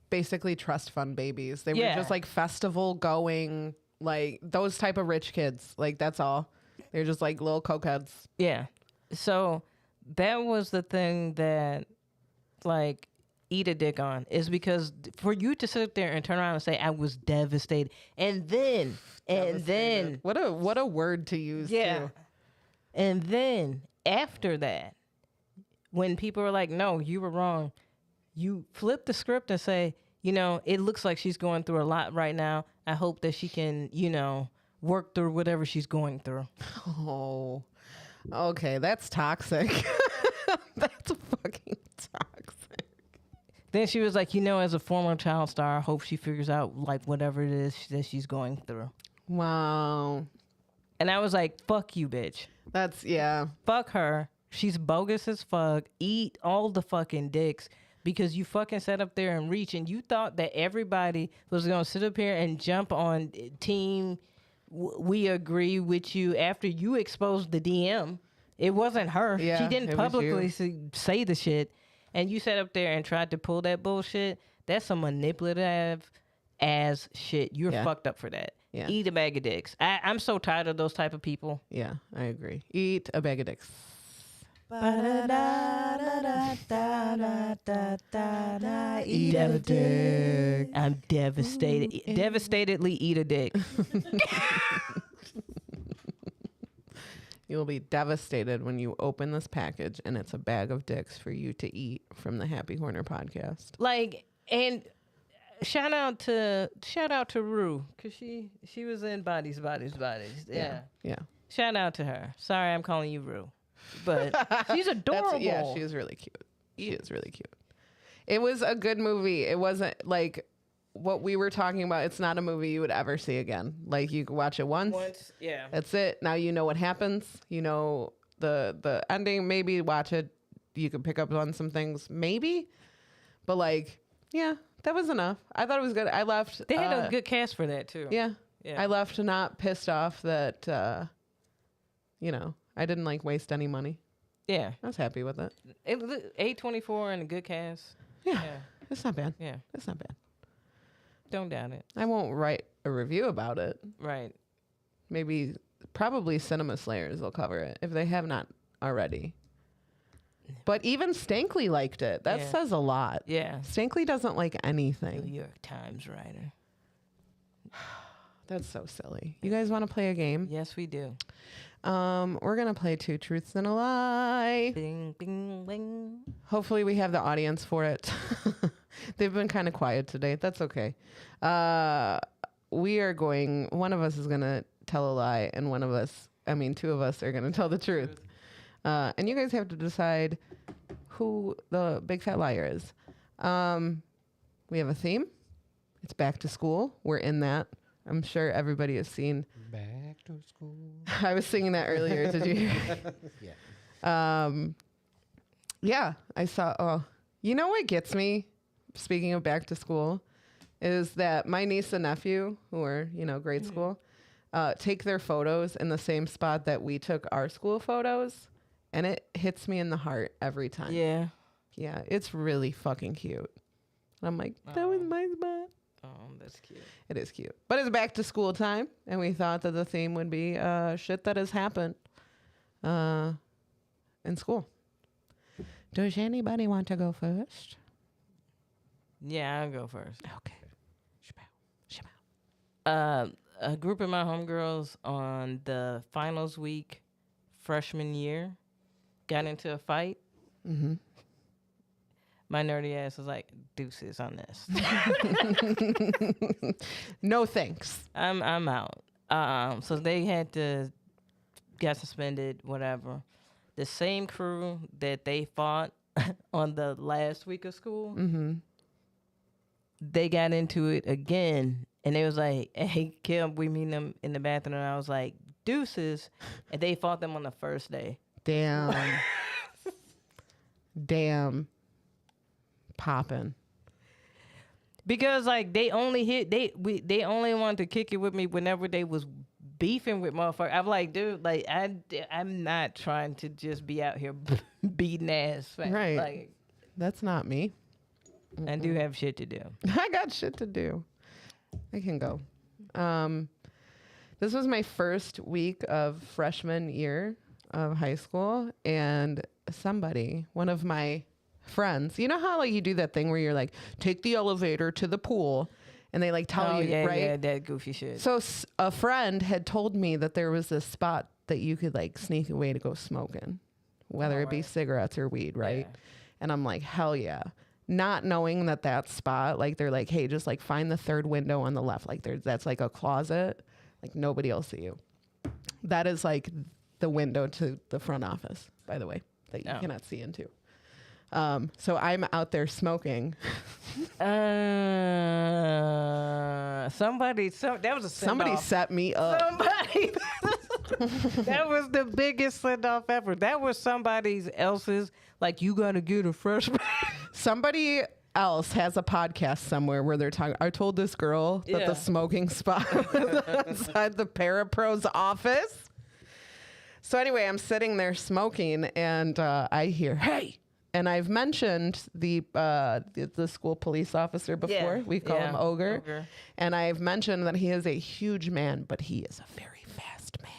basically trust fund babies. They were Yeah. just like festival going, like those type of rich kids. Like that's all. They're just like little cokeheads. Yeah. So that was the thing that like eat a dick on is because for you to sit there and turn around and say I was devastated and then What a word to use. yeah. Too. And then after that, when people were like, "No, you were wrong," you flip the script and say, "It looks like she's going through a lot right now. I hope that she can, work through whatever she's going through." Oh, okay. That's toxic. That's fucking toxic. Then she was like, "As a former child star, I hope she figures out like whatever it is that she's going through." Wow. And I was like, "Fuck you, bitch. That's, yeah. Fuck her. She's bogus as fuck. Eat all the fucking dicks." Because you fucking sat up there and reach and you thought that everybody was going to sit up here and jump on team we agree with you after you exposed the DM. It wasn't her. Yeah, She didn't it was publicly you. say the shit. And you sat up there and tried to pull that bullshit. That's some manipulative ass shit. You're Yeah. fucked up for that. Yeah. Eat a bag of dicks. I'm so tired of those type of people. Yeah, I agree. Eat a bag of dicks. Eat a dick. I'm devastated. Devastatedly eat a dick. You will be devastated when you open this package and it's a bag of dicks for you to eat from the Happy Horner podcast. Like, and shout out to Rue because she was in Bodies. Yeah. Yeah. Shout out to her. Sorry, I'm calling you Rue, but she's adorable. Yeah, she is really cute. She is really cute. It was a good movie. It wasn't like what we were talking about. It's not a movie you would ever see again. Like you could watch it once. Yeah. That's it. Now you know what happens. You know the ending. Maybe watch it. You could pick up on some things. Maybe. But like, yeah, that was enough. I thought it was good. I left. They had a good cast for that too. Yeah. Yeah. I left not pissed off that, I didn't like waste any money. Yeah. I was happy with it. It was A24 and a good cast. Yeah. Yeah. It's not bad. Yeah. It's not bad. Don't doubt it. I won't write a review about it. Right. Probably Cinema Slayers will cover it if they have not already. But even Stankley liked it. That Yeah. says a lot. Yeah. Stankley doesn't like New anything. York Times writer. That's so silly. You guys want to play a game? Yes, we do. We're going to play Two Truths and a Lie. Bing, bing, bing. Hopefully we have the audience for it. They've been kind of quiet today. That's okay. One of us is going to tell a lie and two of us are going to tell the truth. And you guys have to decide who the big fat liar is. We have a theme. It's back to school. We're in that. I'm sure everybody has seen. Back to school. I was singing that earlier. Did you hear? Yeah. Yeah, I saw. Oh, you know what gets me? Speaking of back to school, is that my niece and nephew, who are grade school, take their photos in the same spot that we took our school photos, and it hits me in the heart every time. Yeah. Yeah, it's really fucking cute. And I'm like, that was my spot. Oh, that's cute. It is cute, but it's back to school time, and we thought that the theme would be shit that has happened in school. Does anybody want to go first? Yeah, I'll go first. Okay. Shabow. A group of my homegirls on the finals week, freshman year, got into a fight. Mm-hmm. My nerdy ass was like, deuces on this. No thanks. I'm out. So they had to get suspended, whatever. The same crew that they fought on the last week of school, Mm-hmm. they got into it again. And they was like, hey, Kim, we meet them in the bathroom. And I was like, deuces. And they fought them on the first day. Damn. Damn. Popping. Because like they only wanted to kick it with me whenever they was beefing with motherfuckers. I'm like, dude, like I'm not trying to just be out here beating ass. Right. Like That's not me. I do have shit to do. I got shit to do. I can go. This was my first week of freshman year of high school, and one of my friends, you know how like you do that thing where you're like, take the elevator to the pool, and they like tell you, yeah, right? Yeah, that goofy shit. So a friend had told me that there was this spot that you could like sneak away to go smoking, whether it be cigarettes or weed, right? Yeah. And I'm like, hell yeah. Not knowing that spot, like they're like, hey, just like find the third window on the left. Like that's like a closet. Like nobody will see you. That is like the window to the front office, by the way, that you cannot see into. So I'm out there smoking. Somebody set me up. Somebody. That was the biggest send off ever. That was somebody else's. Like you gotta get a freshman. Somebody else has a podcast somewhere where they're talking. I told this girl that the smoking spot was outside the Parapro's office. So anyway, I'm sitting there smoking, and I hear, "Hey!" And I've mentioned the school police officer before. Yeah. We call him Ogre. And I've mentioned that he is a huge man, but he is a very fast man.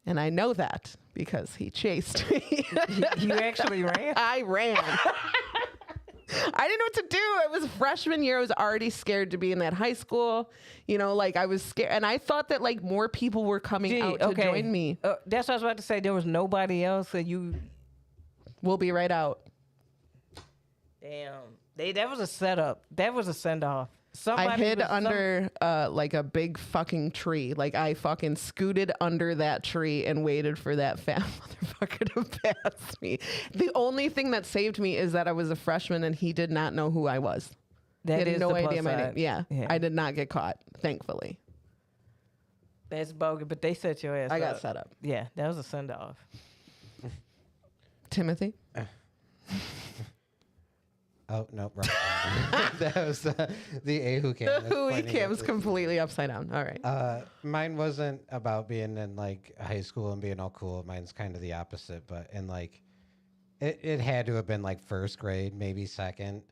And I know that because he chased me. You actually ran? I ran. I didn't know what to do. It was freshman year. I was already scared to be in that high school. Like I was scared. And I thought that like more people were coming out to join me. That's what I was about to say. There was nobody else and you... We'll be right out. Damn. That was a setup. That was a send-off. I hid under like a big fucking tree. Like I fucking scooted under that tree and waited for that fat motherfucker to pass me. The only thing that saved me is that I was a freshman and he did not know who I was. He had no idea my name. Yeah, I did not get caught, thankfully. That's bogus, but they set your ass up. I got set up. Yeah, that was a send-off. Timothy? Oh, no, wrong. That was the A who came. The who came was completely upside down. All right. Mine wasn't about being in like high school and being all cool. Mine's kind of the opposite, but in like, it had to have been like first grade, maybe second.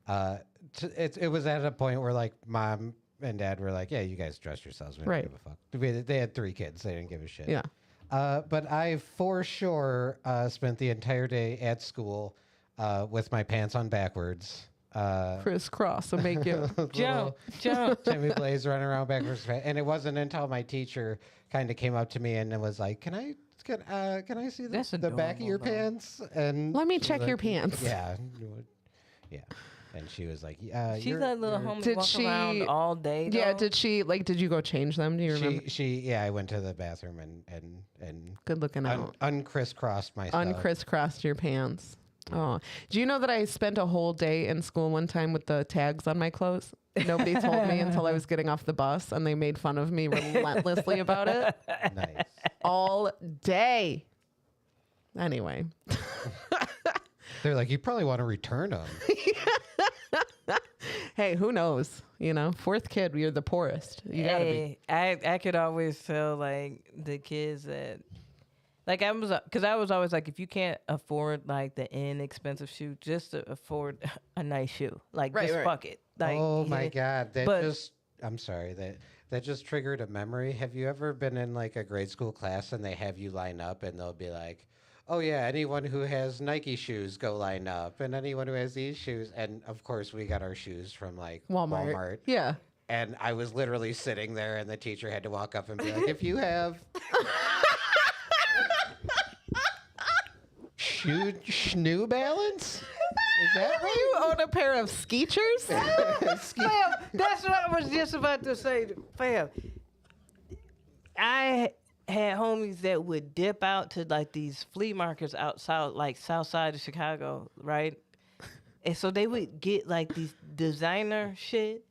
It was at a point where like mom and dad were like, yeah, you guys dress yourselves. We don't give a fuck. They had 3 kids. They didn't give a shit. Yeah. But I for sure spent the entire day at school with my pants on backwards. Crisscross will make you. Jump. Timmy Blaze running around backwards, and it wasn't until my teacher kind of came up to me and was like, "Can I see That's the back of your adorable, though. pants?" And Let me she was check like, your pants. Yeah, yeah. And she was like, "Yeah." She's that little homie Did walk around she- all day. Yeah, though. did you go change them? Do you remember? Yeah, I went to the bathroom and Good looking out. uncrisscrossed myself. Uncrisscrossed your pants. Oh, do you know that I spent a whole day in school one time with the tags on my clothes? Nobody told me until I was getting off the bus, and they made fun of me relentlessly about it Nice. all day. Anyway, They're like, you probably want to return them. hey, who knows? You know, fourth kid, you're the poorest. You gotta be. Hey, I could always tell like the kids that like I was always like, if you can't afford like the inexpensive shoe, just to afford a nice shoe, like Right, just right. fuck it. Like, Oh my yeah. God. But- I'm sorry, that just triggered a memory. Have you ever been in like a grade school class and they have you line up and they'll be like, oh yeah, anyone who has Nike shoes, go line up. And anyone who has these shoes. And of course we got our shoes from like Walmart. Yeah. And I was literally sitting there and the teacher had to walk up and be like, if you have New Balance? Is that right? You own a pair of Skeechers? Fam, that's what I was just about to say. Fam, I had homies that would dip out to like these flea markets out south, like south side of Chicago, right? And so they would get like these designer shit,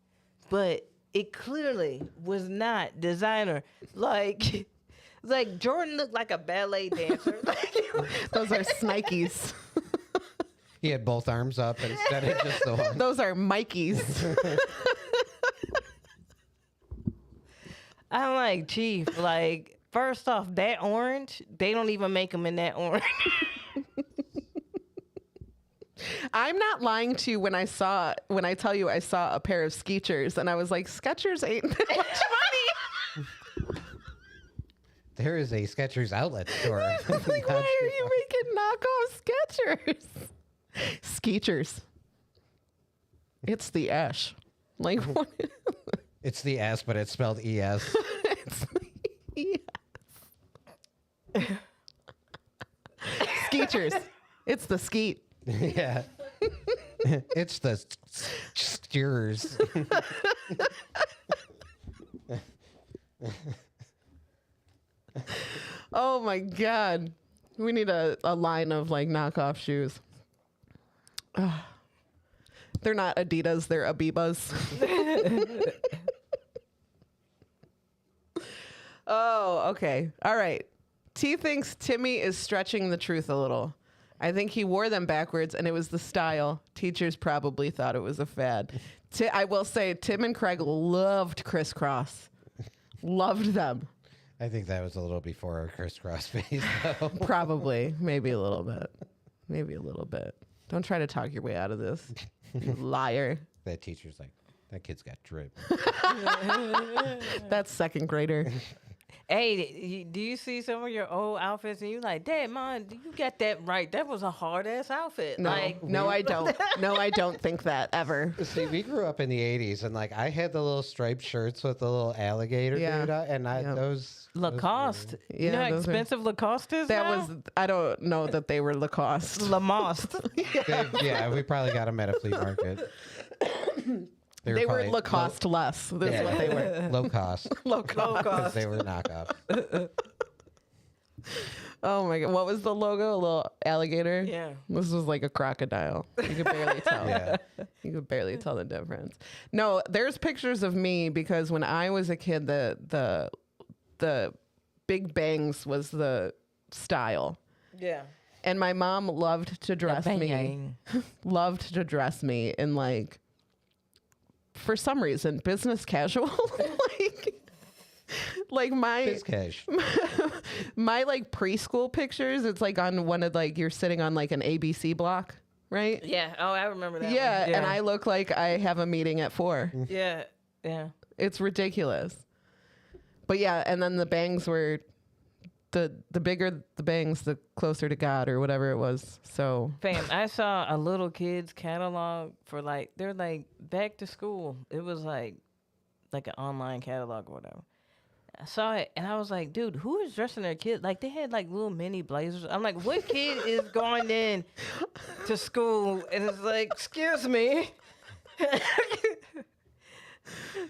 but it clearly was not designer. Like Jordan looked like a ballet dancer. Those are Snikes. He had both arms up instead of just the one. Those are Mikeys. I'm like, Chief, like, first off, that orange, they don't even make them in that orange. I'm not lying to you when I tell you I saw a pair of Skeechers and I was like, Skechers ain't that much money. There is a Skechers outlet store. Like, why are you making knockoff Skechers? Skeechers. It's the Ash. Like, what? It's the S, but it's spelled ES. It's the yes. Skeechers. It's the skeet. Yeah. It's the steers. Oh my God. We need a line of like knockoff shoes. They're not Adidas, they're Abibas. Oh, okay. All right. T thinks Timmy is stretching the truth a little. I think he wore them backwards and it was the style. Teachers probably thought it was a fad. I will say Tim and Craig loved crisscross. Loved them. I think that was a little before our crisscross phase, though. Probably. Maybe a little bit. Maybe a little bit. Don't try to talk your way out of this. You liar. That teacher's like, that kid's got drip. That's second grader. Hey, do you see some of your old outfits and you like, Dad, Mom, you got that right. That was a hard ass outfit. No, Like, no, I don't. No, I don't think that ever. See, we grew up in the 80s, and like I had the little striped shirts with the little alligator Yeah. dude, and Yep. those Lacoste. You Yeah, know how those are- expensive Lacoste is That now? was, I don't know that they were Lacoste. Lamoste. yeah, we probably got them at a flea market. They were probably Lacoste less. That's Yeah. what they were. low cost Low cost. because they were knockoffs. Oh my God. What was the logo? A little alligator? Yeah. This was like a crocodile. You could barely tell. Yeah. You could barely tell the difference. No, there's pictures of me because when I was a kid, the big bangs was the style. Yeah. And my mom loved to dress me. Bang. Loved to dress me in like, for some reason, business casual. like my Biz cash. my like preschool pictures. It's like on one of like you're sitting on like an ABC block, right? Yeah. Oh, I remember that. Yeah, one. and I look like I have a meeting at 4. Yeah. Yeah. It's ridiculous. But yeah, and then the bangs were the bigger the bangs, the closer to God or whatever it was. So Fam, I saw a little kid's catalog for like they're like back to school. It was like an online catalog or whatever. I saw it and I was like, dude, who is dressing their kid? Like they had like little mini blazers. I'm like, what kid is going in to school and it's like, excuse me.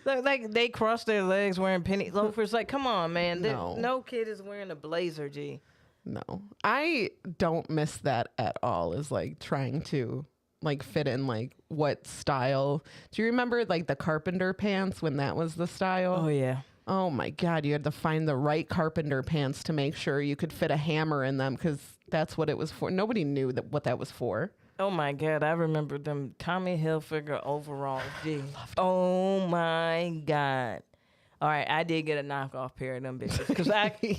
like they cross their legs wearing penny loafers. Like, come on, man. No kid is wearing a blazer, G. no, I don't miss that at all. Is like trying to like fit in like what style. Do you remember like the carpenter pants when that was the style? Oh yeah. Oh my God, you had to find the right carpenter pants to make sure you could fit a hammer in them because that's what it was for. Nobody knew what that was for. Oh my God, I remember them Tommy Hilfiger overalls. G. Oh my God. All right, I did get a knockoff pair of them bitches because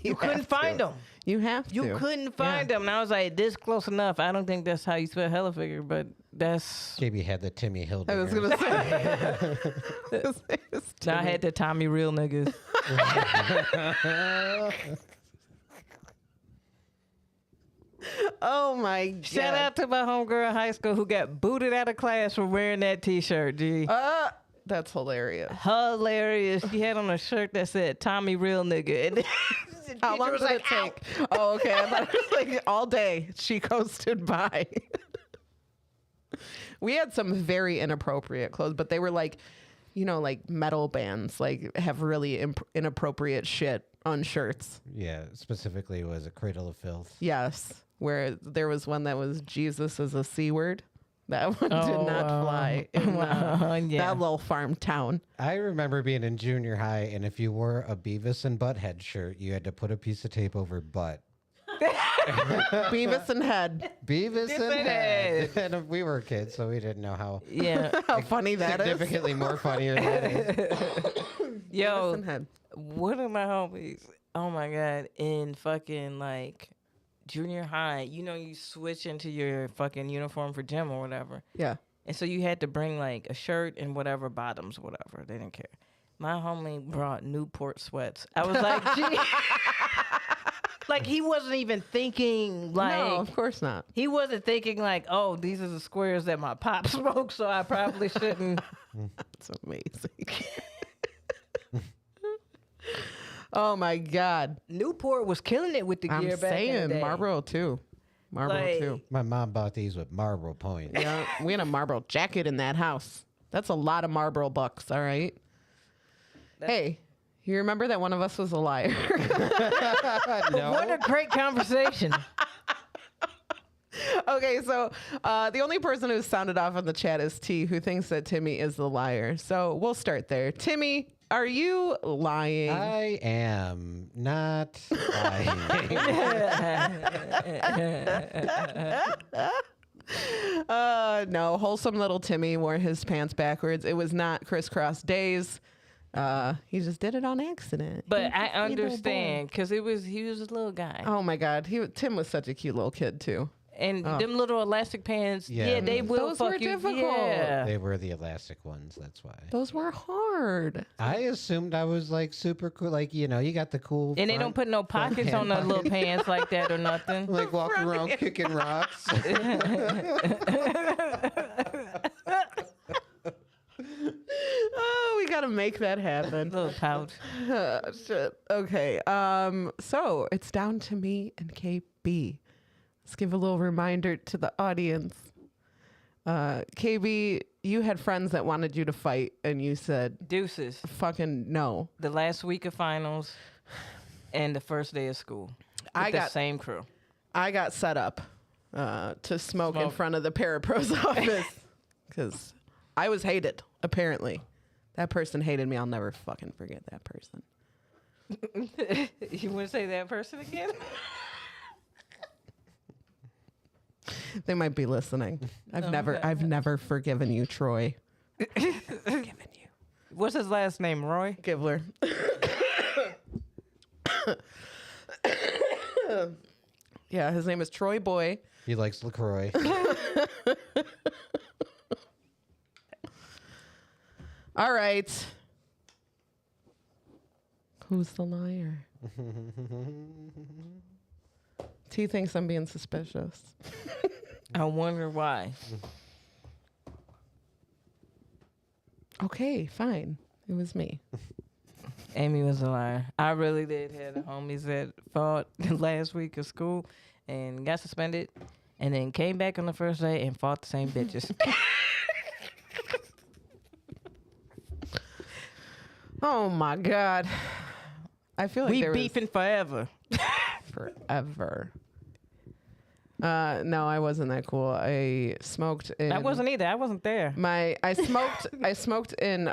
you couldn't find them. You have to. You couldn't find them. And I was like, this close enough. I don't think that's how you spell Hilfiger, but that's... JB had the Timmy Hilfiger. I was going to say. I had the Tommy real niggas. Oh my God. Shout out to my homegirl in high school who got booted out of class for wearing that t-shirt, G. That's hilarious. Hilarious. She had on a shirt that said Tommy real nigga. And How long did it take? Oh, okay. I thought it was like all day. She coasted by. We had some very inappropriate clothes, but they were like, you know, like metal bands, like have really inappropriate shit on shirts. Yeah, specifically was a Cradle of Filth. Yes. Where there was one that was Jesus is a C word. That one did not fly in that little farm town. I remember being in junior high, and if you wore a Beavis and Butthead shirt, you had to put a piece of tape over butt. Beavis and Head. Beavis and Head. And we were kids, so we didn't know how How funny that is. significantly more funnier that is. Yo, Beavis and Head. one of my homies, oh my God, in fucking like junior high, you know, you switch into your fucking uniform for gym or whatever. Yeah. And so you had to bring like a shirt and whatever bottoms, whatever. They didn't care. My homie brought Newport sweats. I was like, gee. Like he wasn't even thinking like. No, of course not. He wasn't thinking like, oh, these are the squares that my pop smoked, so I probably shouldn't. That's amazing. Oh my God. Newport was killing it with the gear I'm back in the saying day. Marlboro too. Marlboro Like- too. My mom bought these with Marlboro points. Yeah, we had a Marlboro jacket in that house. That's a lot of Marlboro bucks, all right? Hey, you remember that one of us was a liar? What a great conversation. Okay, so the only person who sounded off in the chat is T, who thinks that Timmy is the liar. So we'll start there. Timmy, are you lying? I am not lying. No, wholesome little Timmy wore his pants backwards. It was not crisscross days. He just did it on accident. But I He's a little boy. understand because he was a little guy. Oh my God, Tim was such a cute little kid too. And them little elastic pants, Yeah. they will Those fuck were you. difficult. Yeah. They were the elastic ones, that's why. Those were hard. I assumed I was like super cool. Like, you know, you got the cool. And they don't put no pockets on the little pants like that or nothing. like walking around kicking rocks. Oh, we gotta make that happen. Little pouch. Shit. Okay. So it's down to me and KB. Let's give a little reminder to the audience. KB, you had friends that wanted you to fight, and you said, Deuces. "Fucking no." The last week of finals and the first day of school. I With the got- same crew. I got set up to smoke in front of the parapro's office because I was hated. Apparently, that person hated me. I'll never fucking forget that person. You want to say that person again? They might be listening. I've never forgiven you, Troy. Forgiven you, What's his last name, Roy? Givler. Yeah, his name is Troy Boy. He likes LaCroix. All right. Who's the liar? T thinks I'm being suspicious. I wonder why. Okay, fine. It was me. Aimee was a liar. I really did have the homies that fought the last week of school and got suspended and then came back on the first day and fought the same bitches. Oh my God. I feel like We there was beefing forever. forever. No, I wasn't that cool. I smoked in I wasn't either. I wasn't there. I smoked in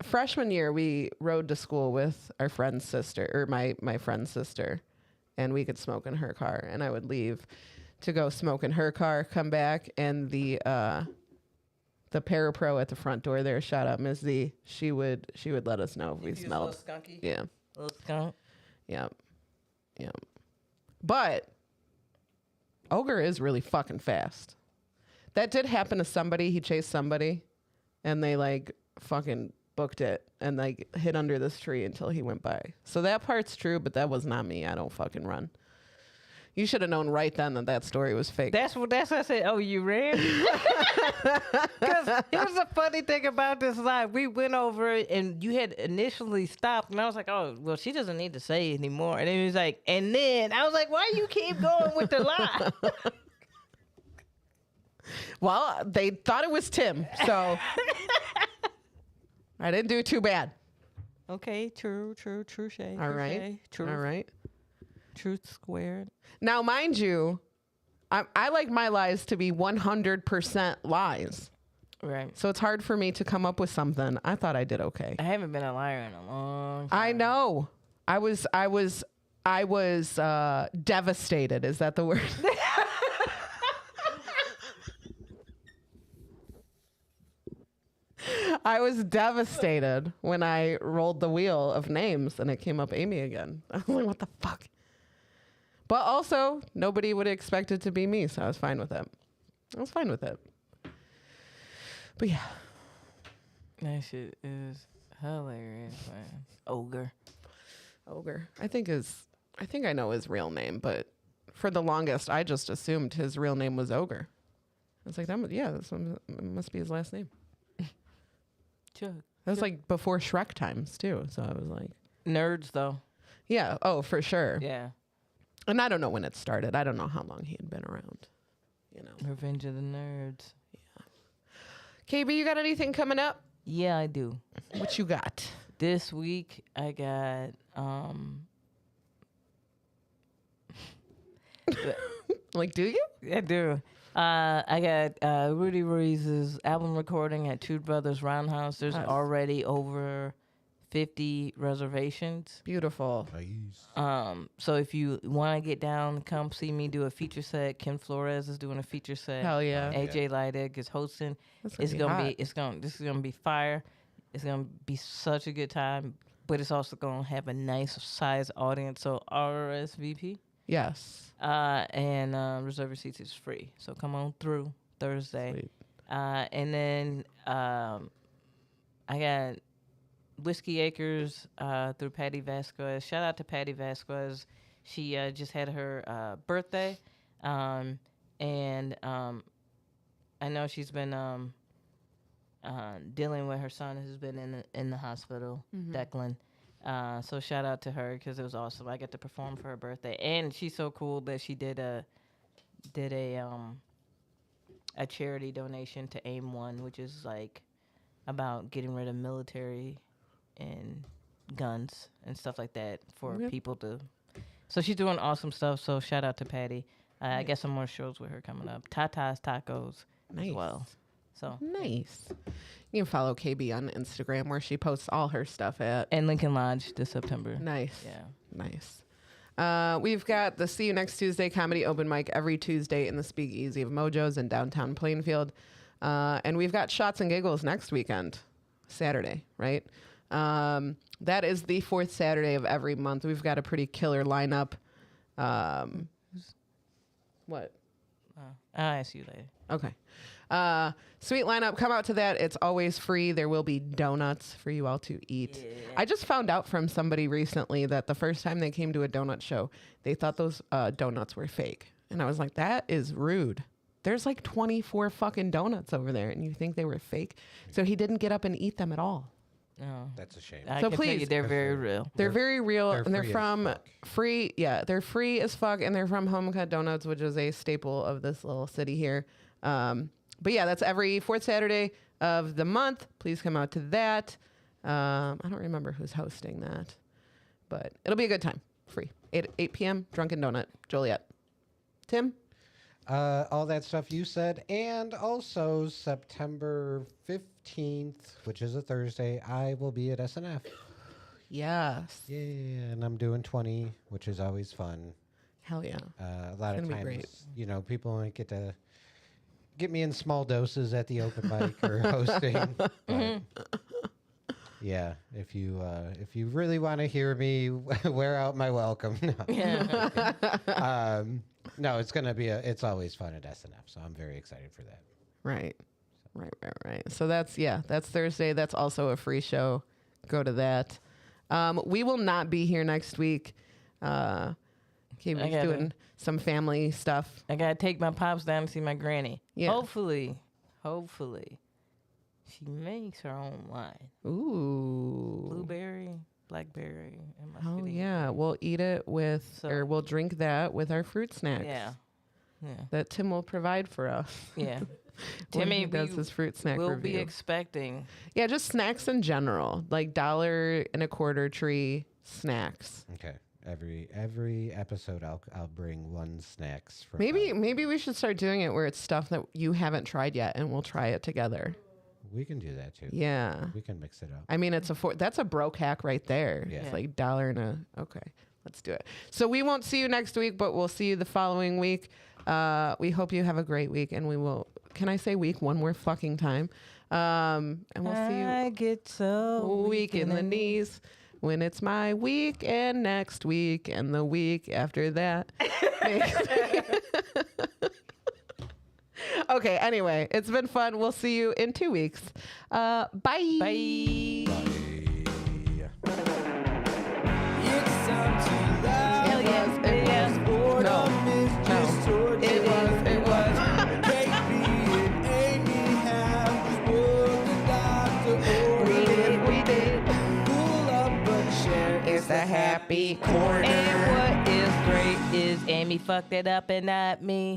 freshman year. We rode to school with our friend's sister, or my friend's sister, and we could smoke in her car, and I would leave to go smoke in her car, come back, and the parapro at the front door there, shout out Ms. Z, she would let us know if we smelled. Skunky. Yeah. Little skunk. Yeah. Yeah. But Ogre is really fucking fast. That did happen to somebody. He chased somebody and they like fucking booked it and like hid under this tree until he went by. So that part's true, but that was not me. I don't fucking run. You should have known right then that story was fake. That's what I said. Oh, you ran? Because here's the funny thing about this live. We went over it, and you had initially stopped, and I was like, oh, well, she doesn't need to say anymore. And then he was like, and then I was like, why you keep going with the lie? Well, they thought it was Tim, so I didn't do too bad. Okay, true shade. All right. True. All right. Truth squared. Now, mind you, I like my lies to be 100% lies. Right. So it's hard for me to come up with something. I thought I did okay. I haven't been a liar in a long time. I know. I was devastated. Is that the word? I was devastated when I rolled the wheel of names and it came up Aimee again. I was like, what the fuck? But also, nobody would expect it to be me, so I was fine with it. But yeah. That shit is hilarious, man. Ogre. I think I know his real name, but for the longest, I just assumed his real name was Ogre. I was like, this one must be his last name. Chuck. That was like before Shrek times too, so I was like, Nerds, though. yeah, oh, for sure. Yeah. And I don't know when it started. I don't know how long he had been around. You know. Revenge of the Nerds. KB, you got anything coming up? Yeah, I do. What you got? This week, I got, Like, do you? I do. I got Rudy Ruiz's album recording at Two Brothers Roundhouse. There's Nice. already over 50 reservations. Beautiful. So if you want to get down, come see me do a feature set. Ken Flores is doing a feature set. Hell yeah. AJ Leidig is hosting. That's This is gonna be fire. It's gonna be such a good time, but it's also gonna have a nice size audience. So RSVP. Yes. And reserve your seats is free. So come on through Thursday. Sweet. And then I got Whiskey Acres through Patty Vasquez. Shout out to Patty Vasquez. She just had her birthday. And I know she's been dealing with her son who's been in the hospital, Declan. So shout out to her because it was awesome. I got to perform for her birthday, and she's so cool that she did a charity donation to AIM-1, which is like about getting rid of military and guns and stuff like that for people to. So she's doing awesome stuff. So shout out to Patty. I got some more shows with her coming up. Tata's Tacos as well. So Nice. You can follow KB on Instagram where she posts all her stuff at. and Lincoln Lodge this September. Nice. Yeah. Nice. We've got the See You Next Tuesday comedy open mic every Tuesday in the Speakeasy of Mojo's in downtown Plainfield. And we've got Shots and Giggles next weekend, Saturday, right? That is the fourth Saturday of every month. We've got a pretty killer lineup. What? I'll ask you later. Okay. Sweet lineup. Come out to that. It's always free. There will be donuts for you all to eat. I just found out from somebody recently that the first time they came to a donut show, they thought those donuts were fake. And I was like, that is rude. There's like 24 fucking donuts over there, and you think they were fake? So he didn't get up and eat them at all. No. That's a shame. I So can tell you please- they're very real. They're very real, they're and they're free as from fuck. free. Yeah, they're free as fuck, and they're from Home Cut Donuts, which is a staple of this little city here. But yeah, that's every fourth Saturday of the month. Please come out to that. I don't remember who's hosting that, but it'll be a good time. Free. 8 p.m. Drunken Donut. Joliet. Tim? All that stuff you said, and also September 15th, which is a Thursday, I will be at SNF. Yes. Yeah, and I'm doing 20, which is always fun. Hell yeah. A lot It's of gonna be times, great. People might get to get me in small doses at the open mic or hosting. But yeah, if you really want to hear me wear out my welcome, no. No, it's always fun at SNF, so I'm very excited for that. Right. So that's Thursday. That's also a free show. Go to that. We will not be here next week. Kiwi's doing some family stuff. I gotta take my pops down to see my granny. Yeah. Hopefully, she makes her own wine. Ooh. Blueberry, blackberry, and Oh muscadine. yeah, we'll eat it with, So- or we'll drink that with our fruit snacks. Yeah. That Tim will provide for us. Yeah. when Timmy he does his fruit snack we'll review. be expecting. Yeah, just snacks in general, like $1.25 tree snacks. Okay. Every episode, I'll bring one snacks from. Maybe we should start doing it where it's stuff that you haven't tried yet, and we'll try it together. We can do that too. Yeah. We can mix it up. I mean, that's a broke hack right there. Yeah. It's like okay, let's do it. So we won't see you next week, but we'll see you the following week. We hope you have a great week, and we will. Can I say week one more fucking time? And we'll see you. I get so Week in the knees when it's my week, and next week, and the week after that. Okay, anyway, it's been fun. We'll see you in 2 weeks. Bye. Bye. Hell yes, it was. No. It was. We did. It's the happy corner. And what is great is Aimee fucked it up and not me.